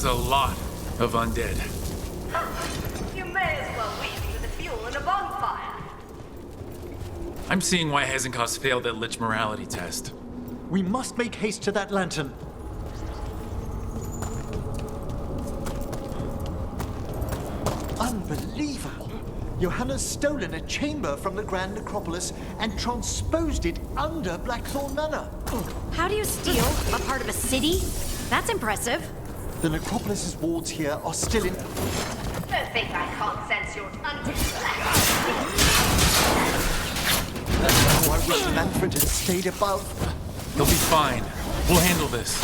a lot of undead. You may as well weave me with the fuel in a bonfire. I'm seeing why Hezenkos failed that Lich morality test. We must make haste to that lantern. Unbelievable! Johanna's stolen a chamber from the Grand Necropolis and transposed it under Blackthorn Manor. How do you steal a part of a city? That's impressive. The Necropolis's wards here are still in... Don't think I can't sense your undead. Oh, I wish Manfred had stayed above. They'll be fine. We'll handle this.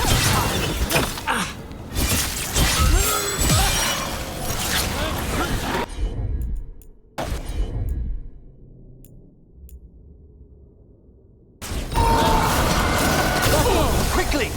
Quickly!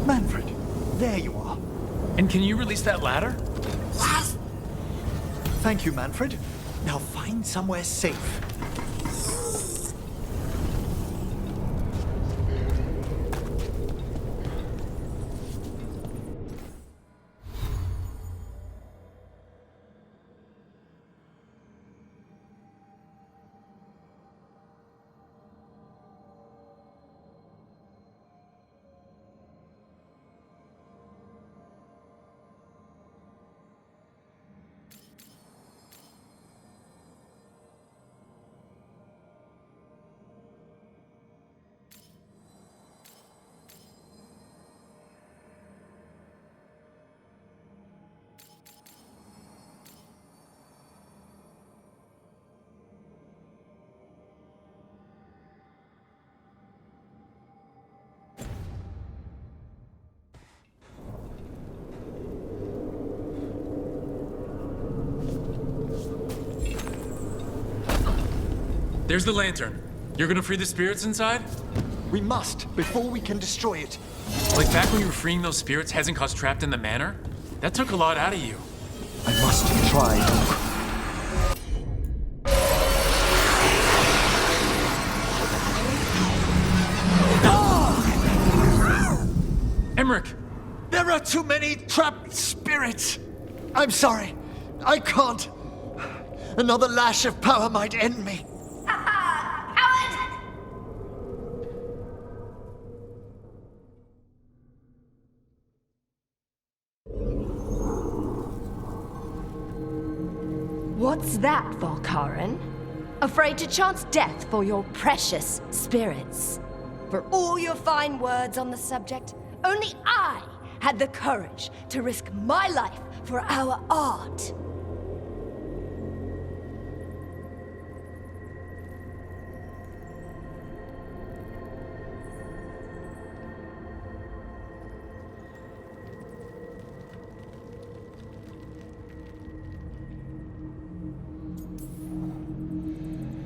Manfred, there you are. And can you release that ladder? Thank you, Manfred. Now find somewhere safe. There's the lantern. You're gonna free the spirits inside? We must, before we can destroy it. Like back when you were freeing those spirits Hezenkos trapped in the manor? That took a lot out of you. I must try. Emmerich! There are too many trapped spirits! I'm sorry. I can't. Another lash of power might end me. What's that, Volkaren? Afraid to chance death for your precious spirits? For all your fine words on the subject, only I had the courage to risk my life for our art.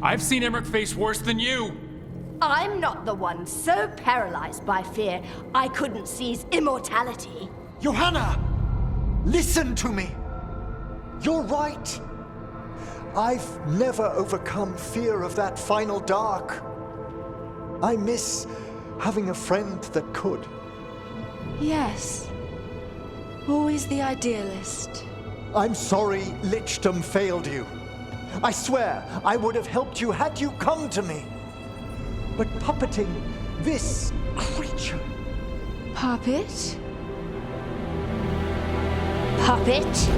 I've seen Emmerich face worse than you! I'm not the one so paralyzed by fear I couldn't seize immortality. Johanna! Listen to me! You're right! I've never overcome fear of that final dark. I miss having a friend that could. Yes. Always the idealist. I'm sorry Lichdom failed you. I swear I would have helped you had you come to me. But puppeting this creature... Puppet? Puppet?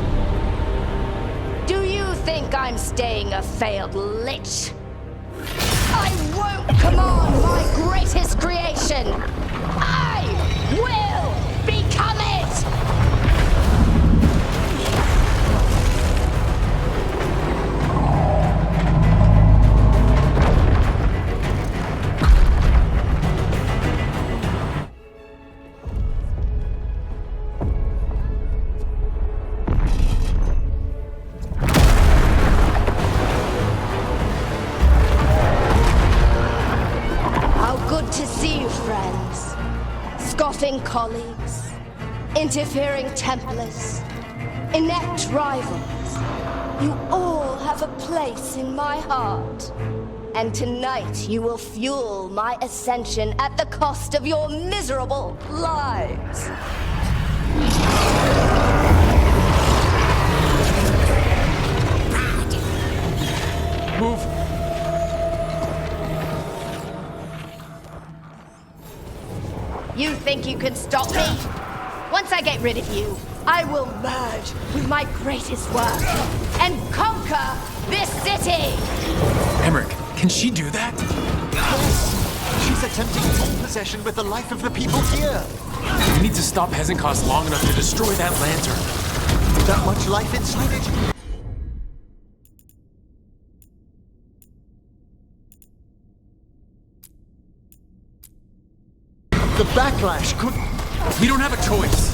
Do you think I'm staying a failed lich? I won't command my greatest creation! I will become it! Scoffing colleagues, interfering Templars, inept rivals. You all have a place in my heart. And tonight you will fuel my ascension at the cost of your miserable lives. Move! You think you can stop me? Once I get rid of you, I will merge with my greatest work and conquer this city! Emmerich, can she do that? Yes! She's attempting full possession with the life of the people here! We need to stop Hezenkos long enough to destroy that lantern. That much life inside it? The backlash could... We don't have a choice.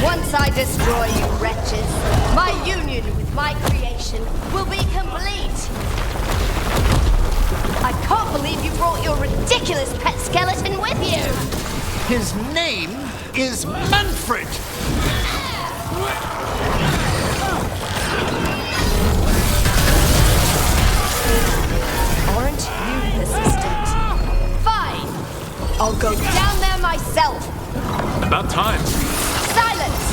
Once I destroy you wretches, my union with my creation will be complete. I can't believe you brought your ridiculous pet skeleton with you. His name is Manfred. Aren't you persistent? Fine. I'll go down there myself. About time. Silence!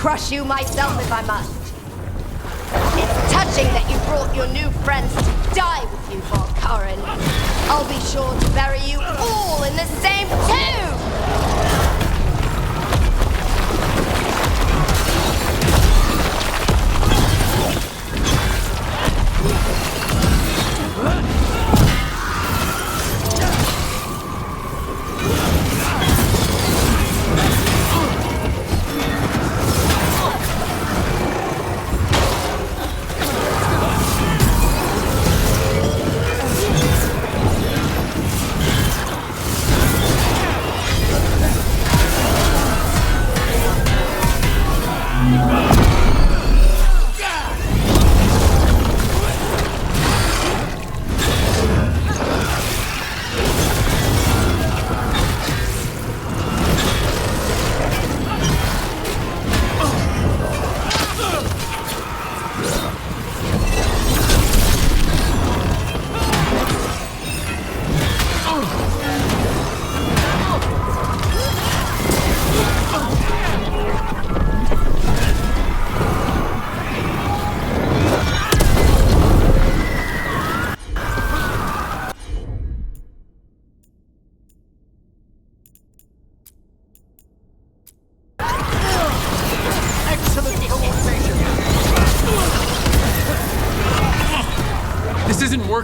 Crush you myself if I must. It's touching that you brought your new friends to die with you, Veilguard. I'll be sure to bury you all in the same tomb!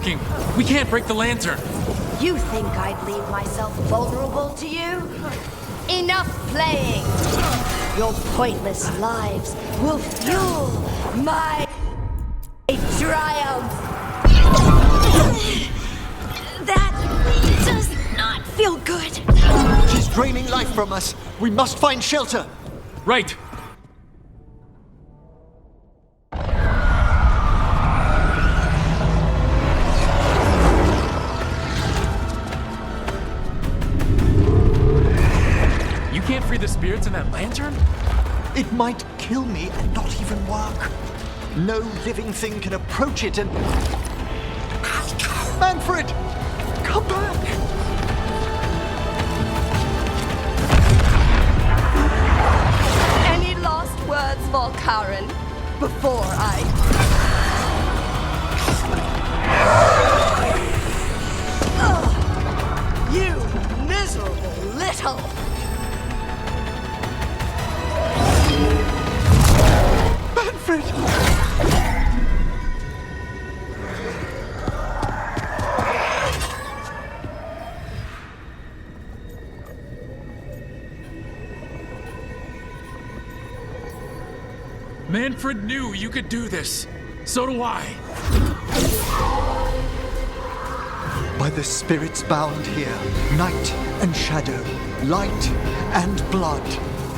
working. We can't break the lantern. You think I'd leave myself vulnerable to you? Enough playing! Your pointless lives will fuel my triumph! That does not feel good. She's draining life from us. We must find shelter. Right. You can't free the spirits in that lantern? It might kill me and not even work. No living thing can approach it and... Manfred! Come back! Any last words, Volkaren, before I... Ugh, you miserable little... Manfred! Manfred knew you could do this. So do I. By the spirits bound here, night and shadow, light and blood.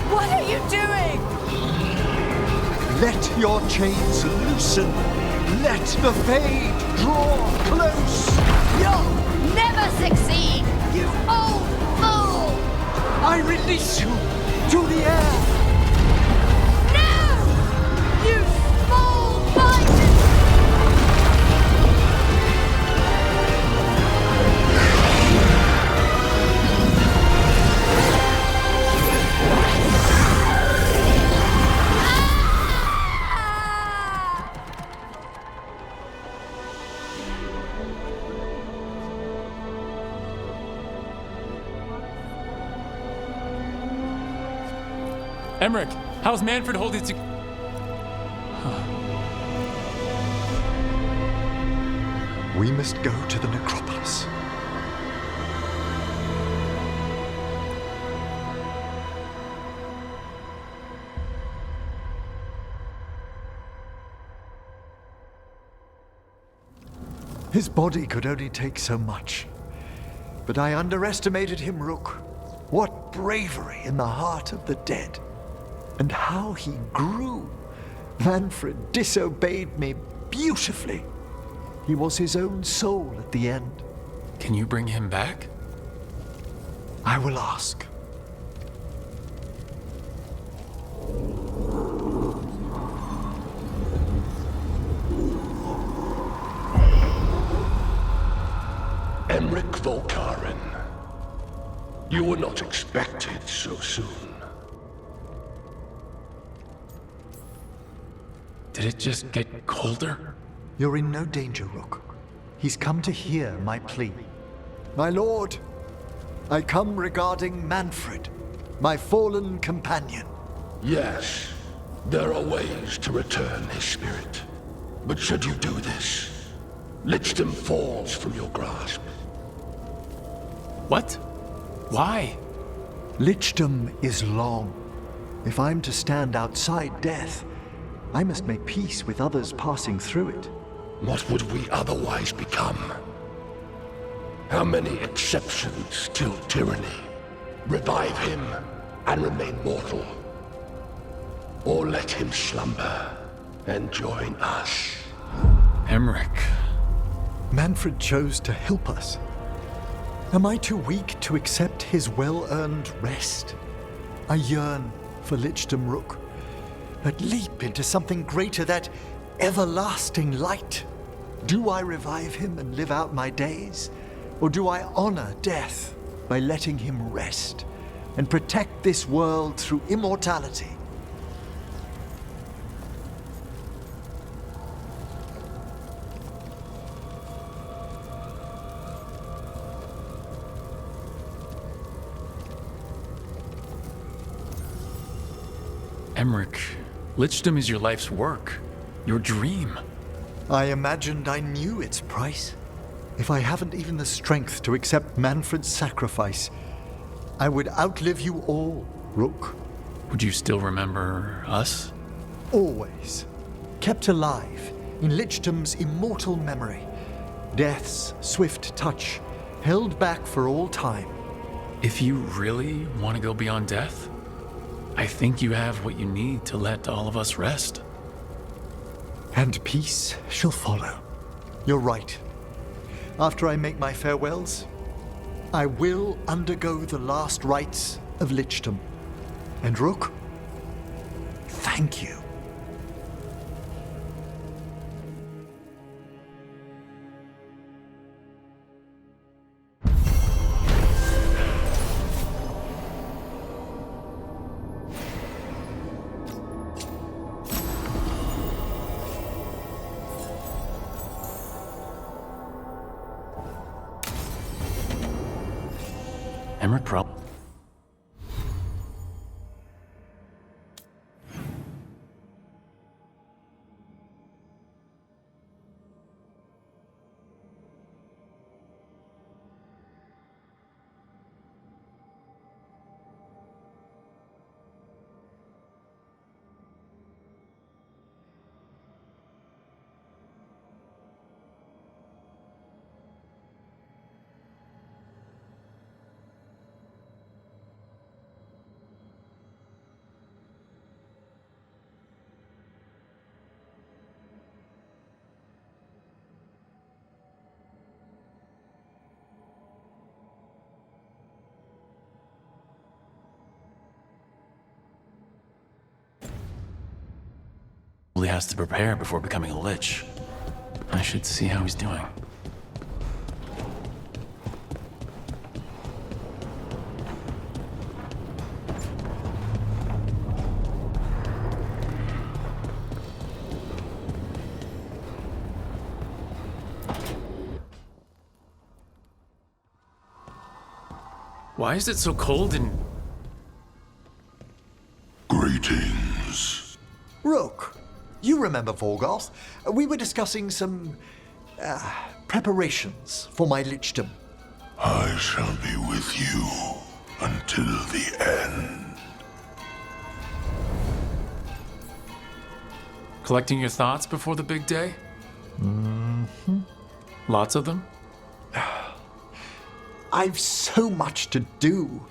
What are you doing? Let your chains loosen. Let the fade draw close. You'll never succeed, you old fool! I release you to the air. You small-minded! Emmerich, how's Manfred holding to... We must go to the necropolis. His body could only take so much. But I underestimated him, Rook. What bravery in the heart of the dead. And how he grew. Manfred disobeyed me beautifully. He was his own soul at the end. Can you bring him back? I will ask. Emmerich Volkaren. You were not expected so soon. Did it just get colder? You're in no danger, Rook. He's come to hear my plea. My lord, I come regarding Manfred, my fallen companion. Yes, there are ways to return his spirit. But should you do this, Lichdom falls from your grasp. What? Why? Lichdom is long. If I'm to stand outside death, I must make peace with others passing through it. What would we otherwise become? How many exceptions till tyranny? Revive him and remain mortal. Or let him slumber and join us. Emmerich. Manfred chose to help us. Am I too weak to accept his well-earned rest? I yearn for Lichdom, Rook, but leap into something greater, that everlasting light. Do I revive him and live out my days? Or do I honor death by letting him rest and protect this world through immortality? Emmerich, Lichdom is your life's work, your dream. I imagined I knew its price. If I haven't even the strength to accept Manfred's sacrifice, I would outlive you all, Rook. Would you still remember us? Always. Kept alive in Lichtam's immortal memory. Death's swift touch, held back for all time. If you really want to go beyond death, I think you have what you need to let all of us rest. And peace shall follow. You're right. After I make my farewells, I will undergo the last rites of Lichtam. And Rook, thank you. Emmerich Pro. He has to prepare before becoming a lich. I should see how he's doing. Why is it so cold in... Greetings. Rook, you remember Veilguard? We were discussing some preparations for my Lichtam. I shall be with you until the end. Collecting your thoughts before the big day? Mm-hmm. Lots of them? I've so much to do.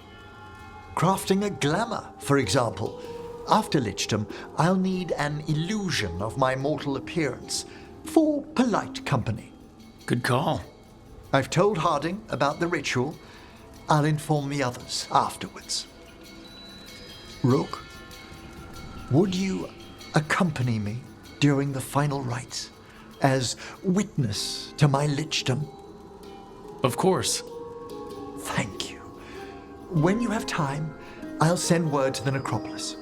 Crafting a glamour, for example. After Lichtam, I'll need an illusion of my mortal appearance for polite company. Good call. I've told Harding about the ritual. I'll inform the others afterwards. Rook, would you accompany me during the final rites as witness to my Lichtam? Of course. Thank you. When you have time, I'll send word to the necropolis.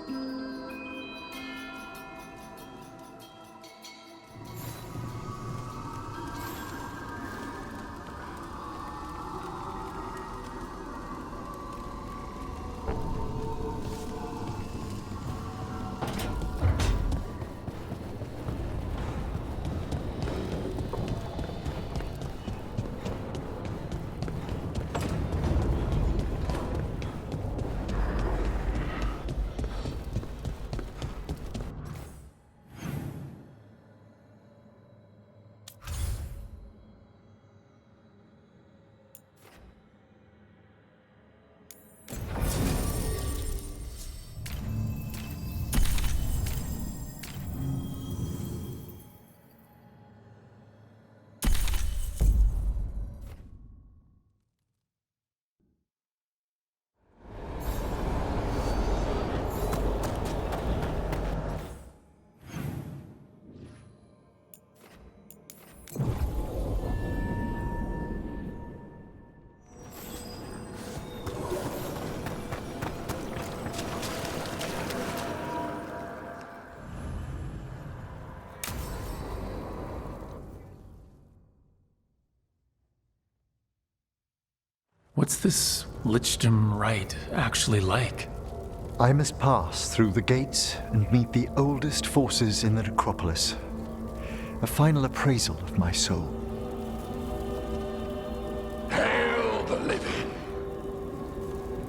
What's this Lichtam rite actually like? I must pass through the gates and meet the oldest forces in the necropolis. A final appraisal of my soul.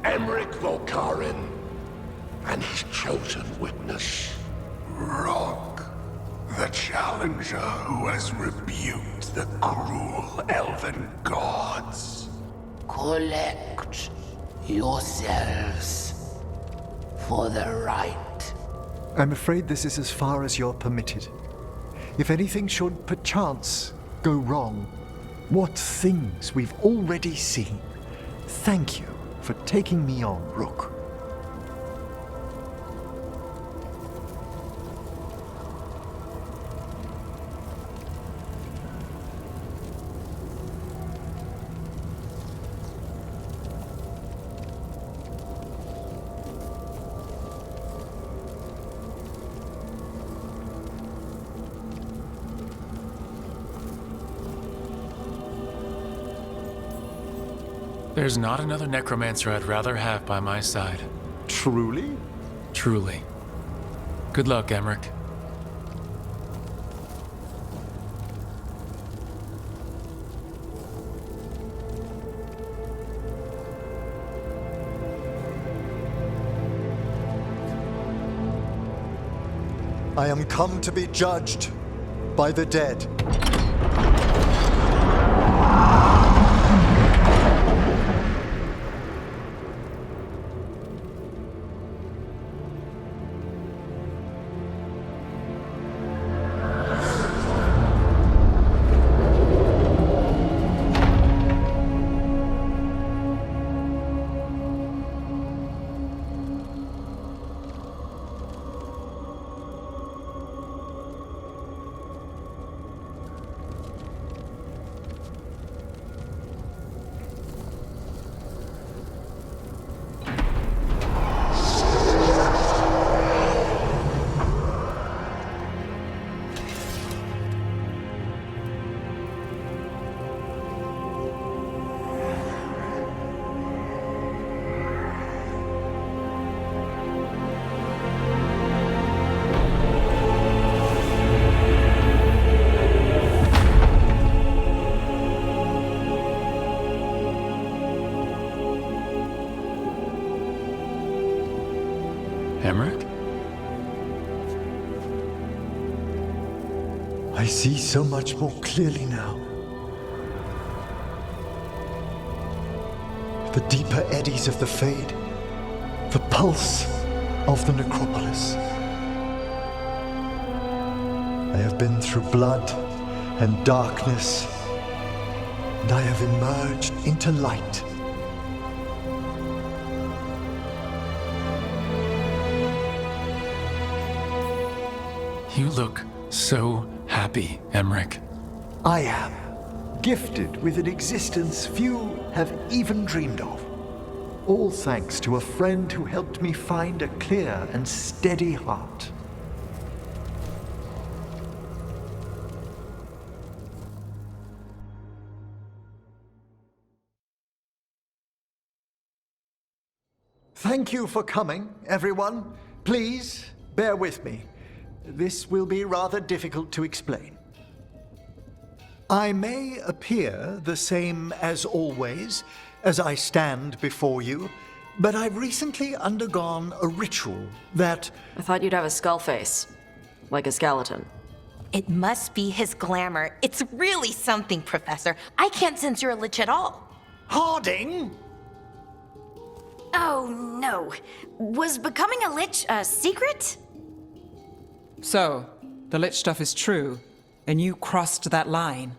Emmerich Volkarin and his chosen witness, Rock, the challenger who has rebuked the cruel elven gods. Collect yourselves for the right. I'm afraid this is as far as you're permitted. If anything should perchance go wrong, what things we've already seen. Thank you for taking me on, Rook. There's not another necromancer I'd rather have by my side. Truly? Truly. Good luck, Emmerich. I am come to be judged by the dead. Emmerich? I see so much more clearly now. The deeper eddies of the Fade, the pulse of the necropolis. I have been through blood and darkness, and I have emerged into light. You look so happy, Emmerich. I am gifted with an existence few have even dreamed of. All thanks to a friend who helped me find a clear and steady heart. Thank you for coming, everyone. Please bear with me. This will be rather difficult to explain. I may appear the same as always, as I stand before you, but I've recently undergone a ritual that... I thought you'd have a skull face, like a skeleton. It must be his glamour. It's really something, Professor. I can't sense you're a lich at all. Harding! Oh, no. Was becoming a lich a secret? So, the lich stuff is true, and you crossed that line.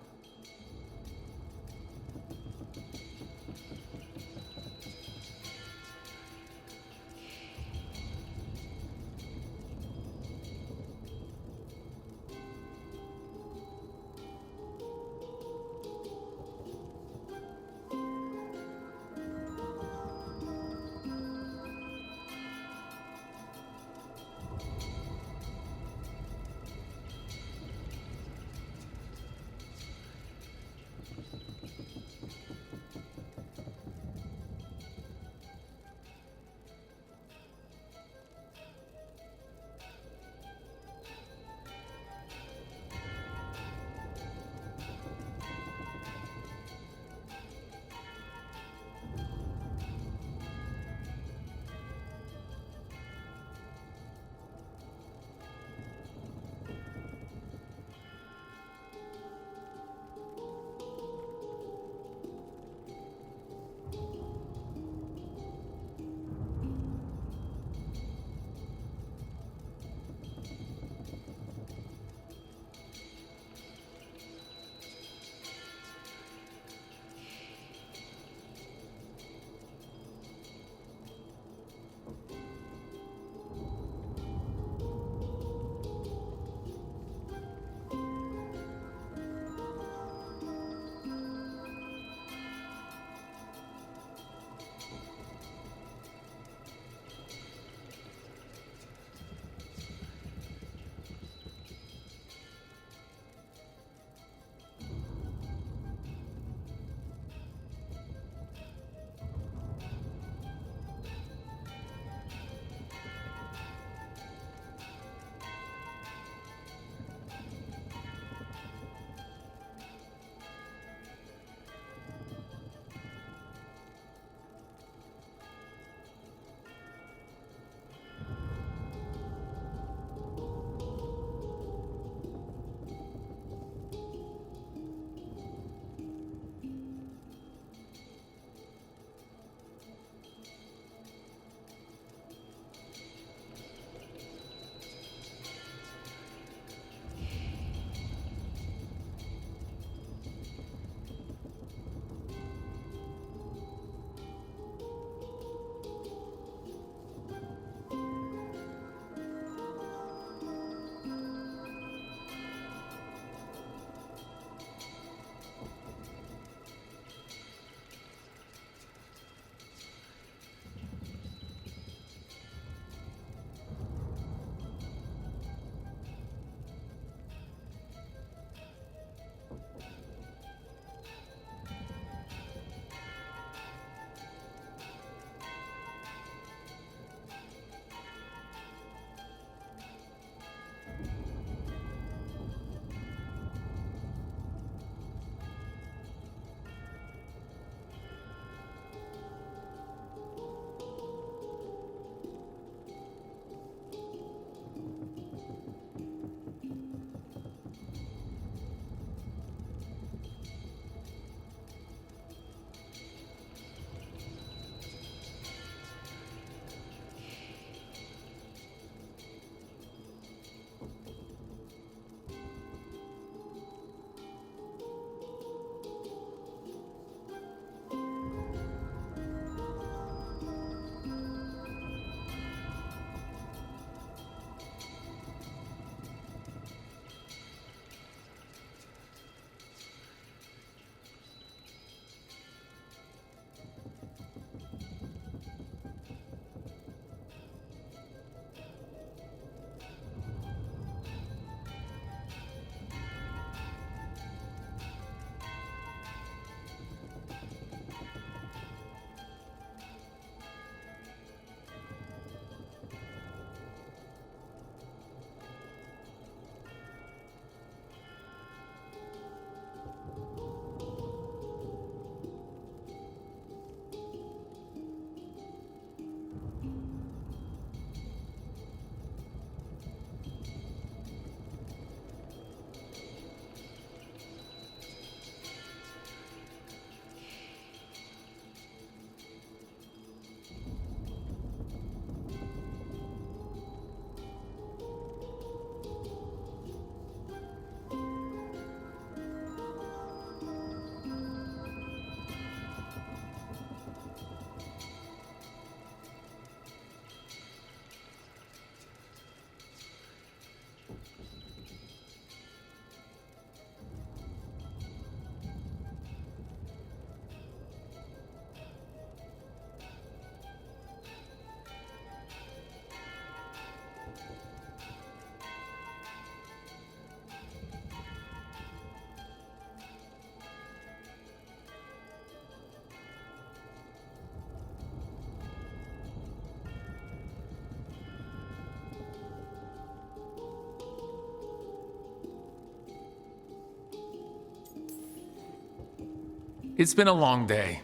It's been a long day.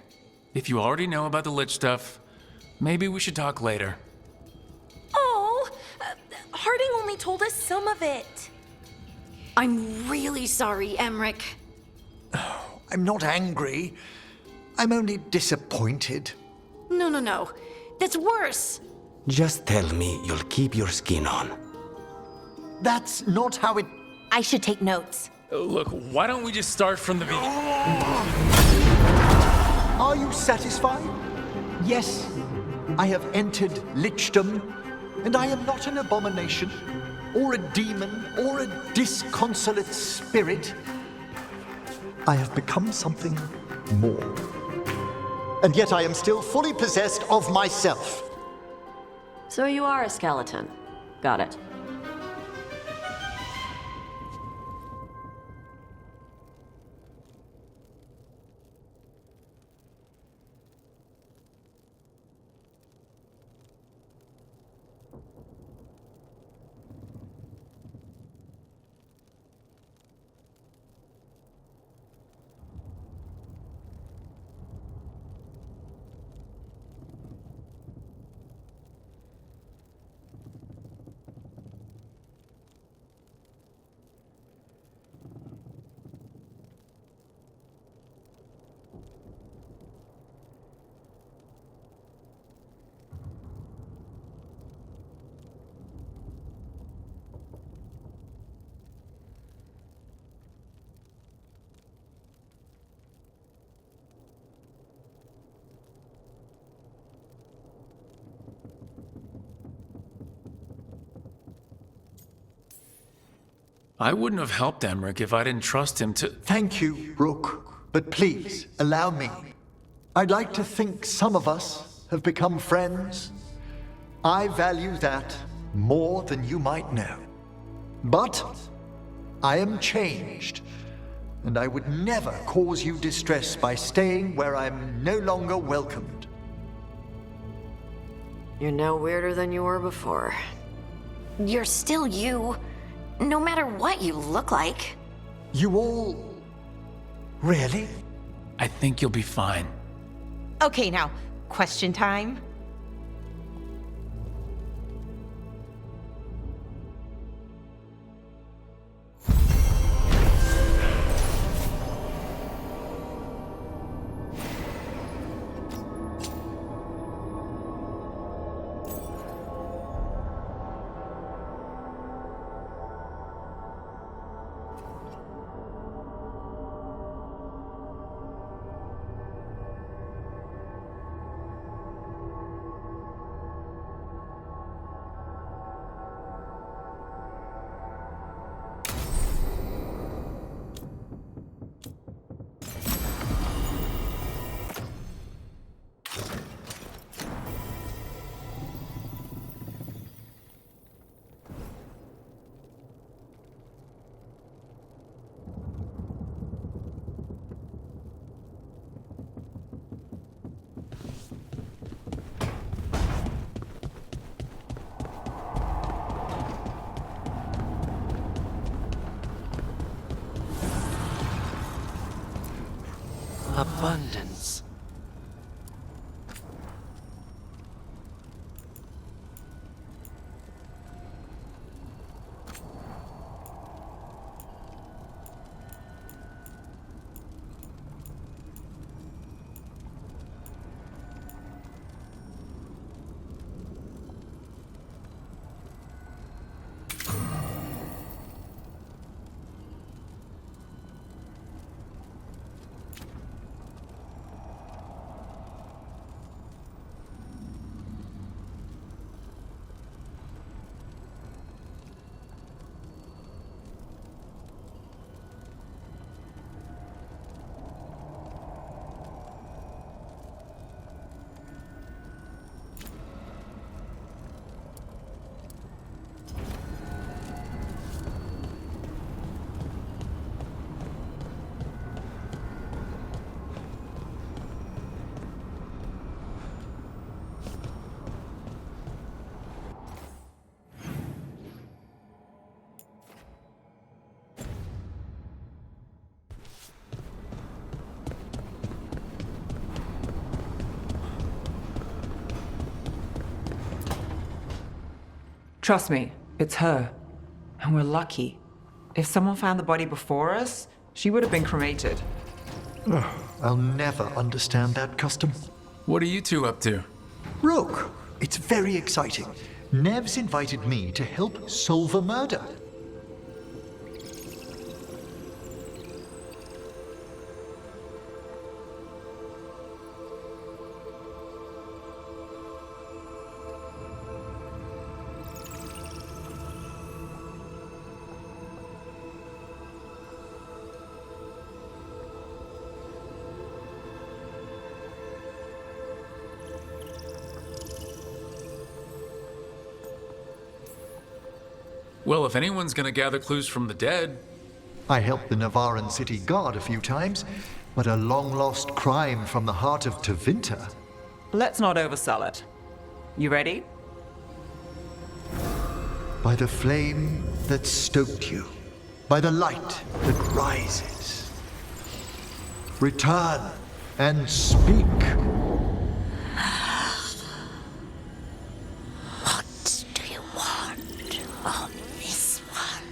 If you already know about the Lich stuff, maybe we should talk later. Oh, Harding only told us some of it. I'm really sorry, Emmerich. I'm not angry. I'm only disappointed. No. That's worse. Just tell me you'll keep your skin on. That's not how it... I should take notes. Look, why don't we just start from the beginning? Are you satisfied? Yes, I have entered Lichdom, and I am not an abomination, or a demon, or a disconsolate spirit. I have become something more. And yet I am still fully possessed of myself. So you are a skeleton. Got it. I wouldn't have helped Emmerich if I didn't trust him to... Thank you, Rook. But please, allow me. I'd like to think some of us have become friends. I value that more than you might know. But I am changed, and I would never cause you distress by staying where I'm no longer welcomed. You're no weirder than you were before. You're still you, no matter what you look like. You all... Really? I think you'll be fine. Okay, now, question time. Abundance. Trust me, it's her. And we're lucky. If someone found the body before us, she would have been cremated. I'll never understand that custom. What are you two up to? Rogue, it's very exciting. Nev's invited me to help solve a murder. Well, if anyone's gonna gather clues from the dead... I helped the Navaran city guard a few times, but a long-lost crime from the heart of Tevinter. Let's not oversell it. You ready? By the flame that stoked you, by the light that rises. Return and speak. What do you want of this one?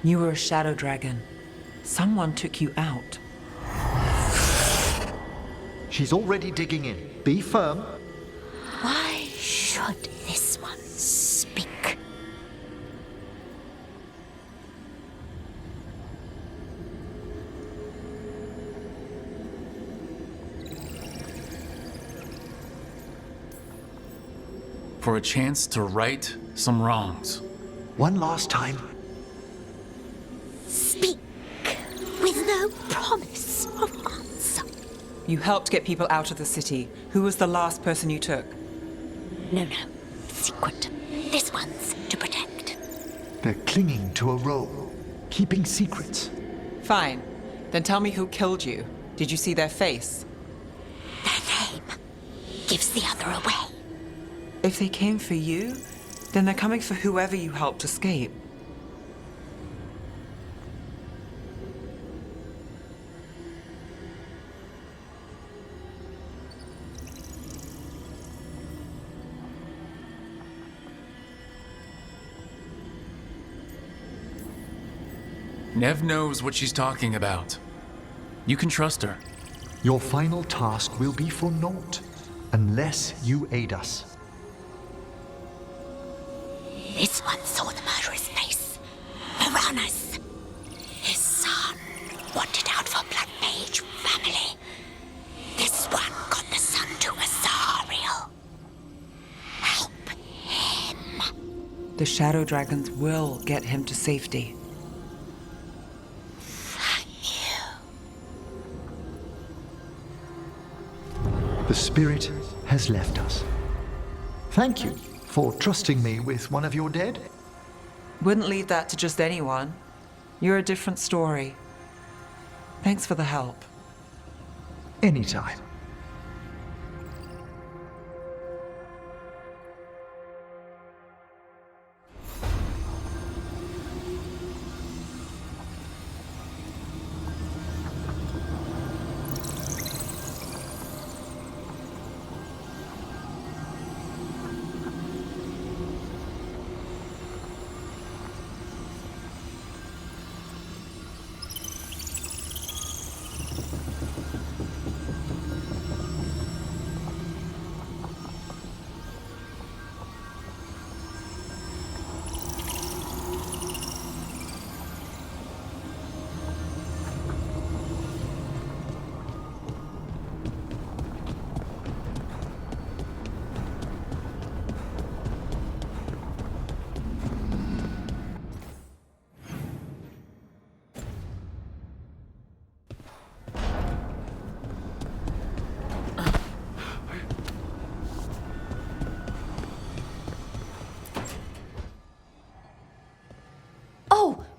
You were a shadow dragon. Someone took you out. She's already digging in. Be firm. Why should this one speak? For a chance to right some wrongs. One last time. Speak with no promise of answer. You helped get people out of the city. Who was the last person you took? No. Secret. This one's to protect. They're clinging to a role, keeping secrets. Fine. Then tell me who killed you. Did you see their face? Their name gives the other away. If they came for you, then they're coming for whoever you helped escape. Nev knows what she's talking about. You can trust her. Your final task will be for naught, unless you aid us. This one saw the murderer's face. Piranhas. His son wanted out for Blood Mage family. This one got the son to Azariel. Help him. The shadow dragons will get him to safety. The spirit has left us. Thank you for trusting me with one of your dead. Wouldn't leave that to just anyone. You're a different story. Thanks for the help. Anytime.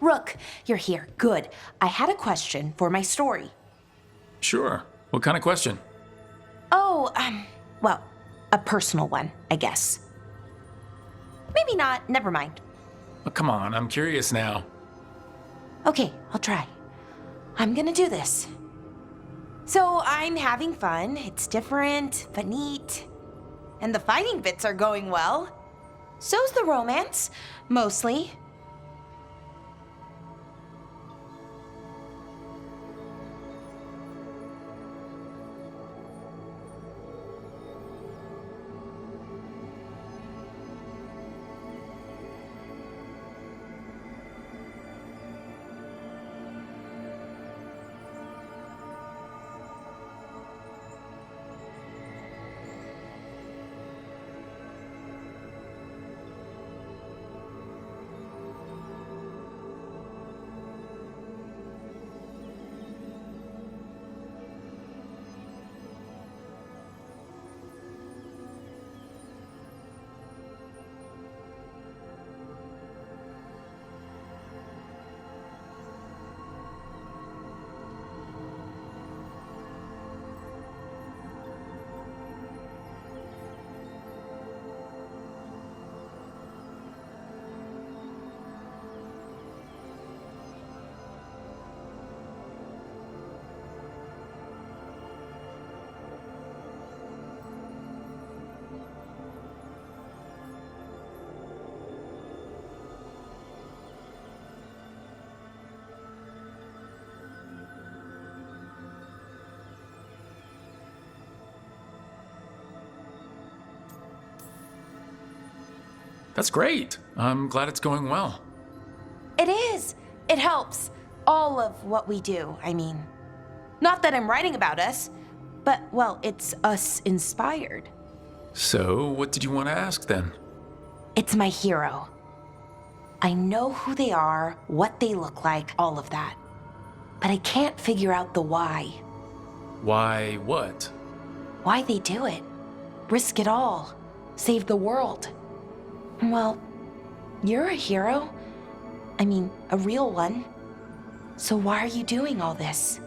Rook, you're here. Good. I had a question for my story. Sure. What kind of question? Oh, well, a personal one, I guess. Maybe not. Never mind. Oh, come on, I'm curious now. Okay, I'll try. I'm gonna do this. So I'm having fun. It's different, but neat. And the fighting bits are going well. So's the romance, mostly. That's great. I'm glad it's going well. It is. It helps. All of what we do, I mean. Not that I'm writing about us, but, well, it's us inspired. So, what did you want to ask then? It's my hero. I know who they are, what they look like, all of that. But I can't figure out the why. Why what? Why they do it. Risk it all. Save the world. Well, you're a hero. I mean, a real one. So why are you doing all this?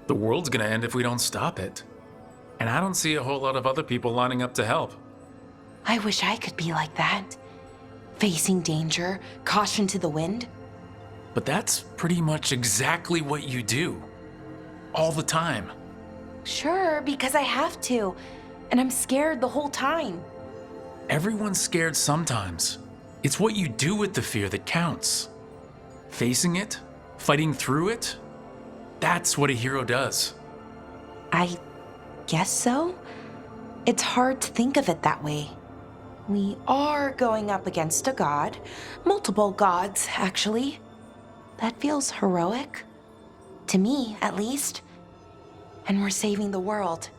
The world's gonna end if we don't stop it. And I don't see a whole lot of other people lining up to help. I wish I could be like that. Facing danger, caution to the wind. But that's pretty much exactly what you do. All the time. Sure, because I have to. And I'm scared the whole time. Everyone's scared sometimes. It's what you do with the fear that counts. Facing it, fighting through it, that's what a hero does. I guess so. It's hard to think of it that way. We are going up against a god. Multiple gods, actually. That feels heroic. To me, at least. And we're saving the world.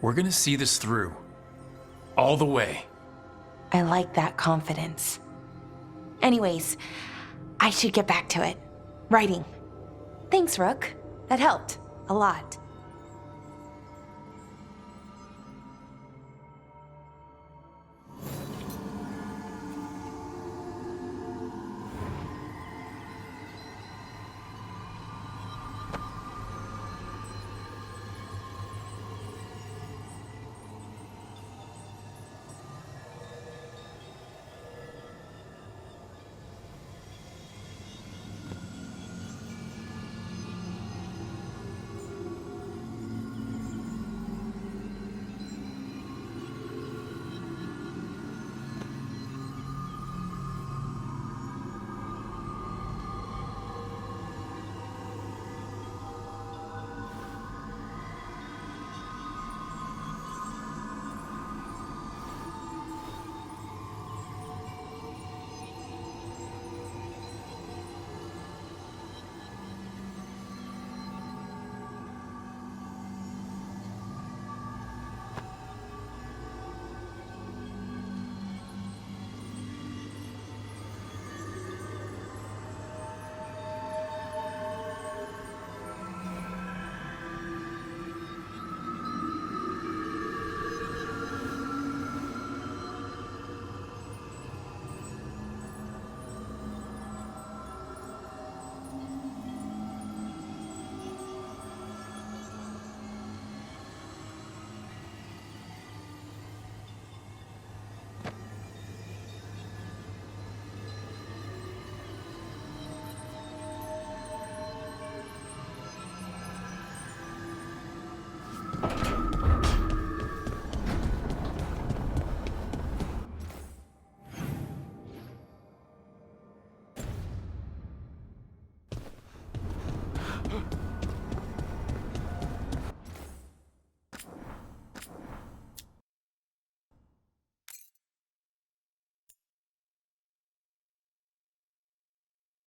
We're gonna see this through. All the way. I like that confidence. Anyways, I should get back to it. Writing. Thanks, Rook. That helped. A lot.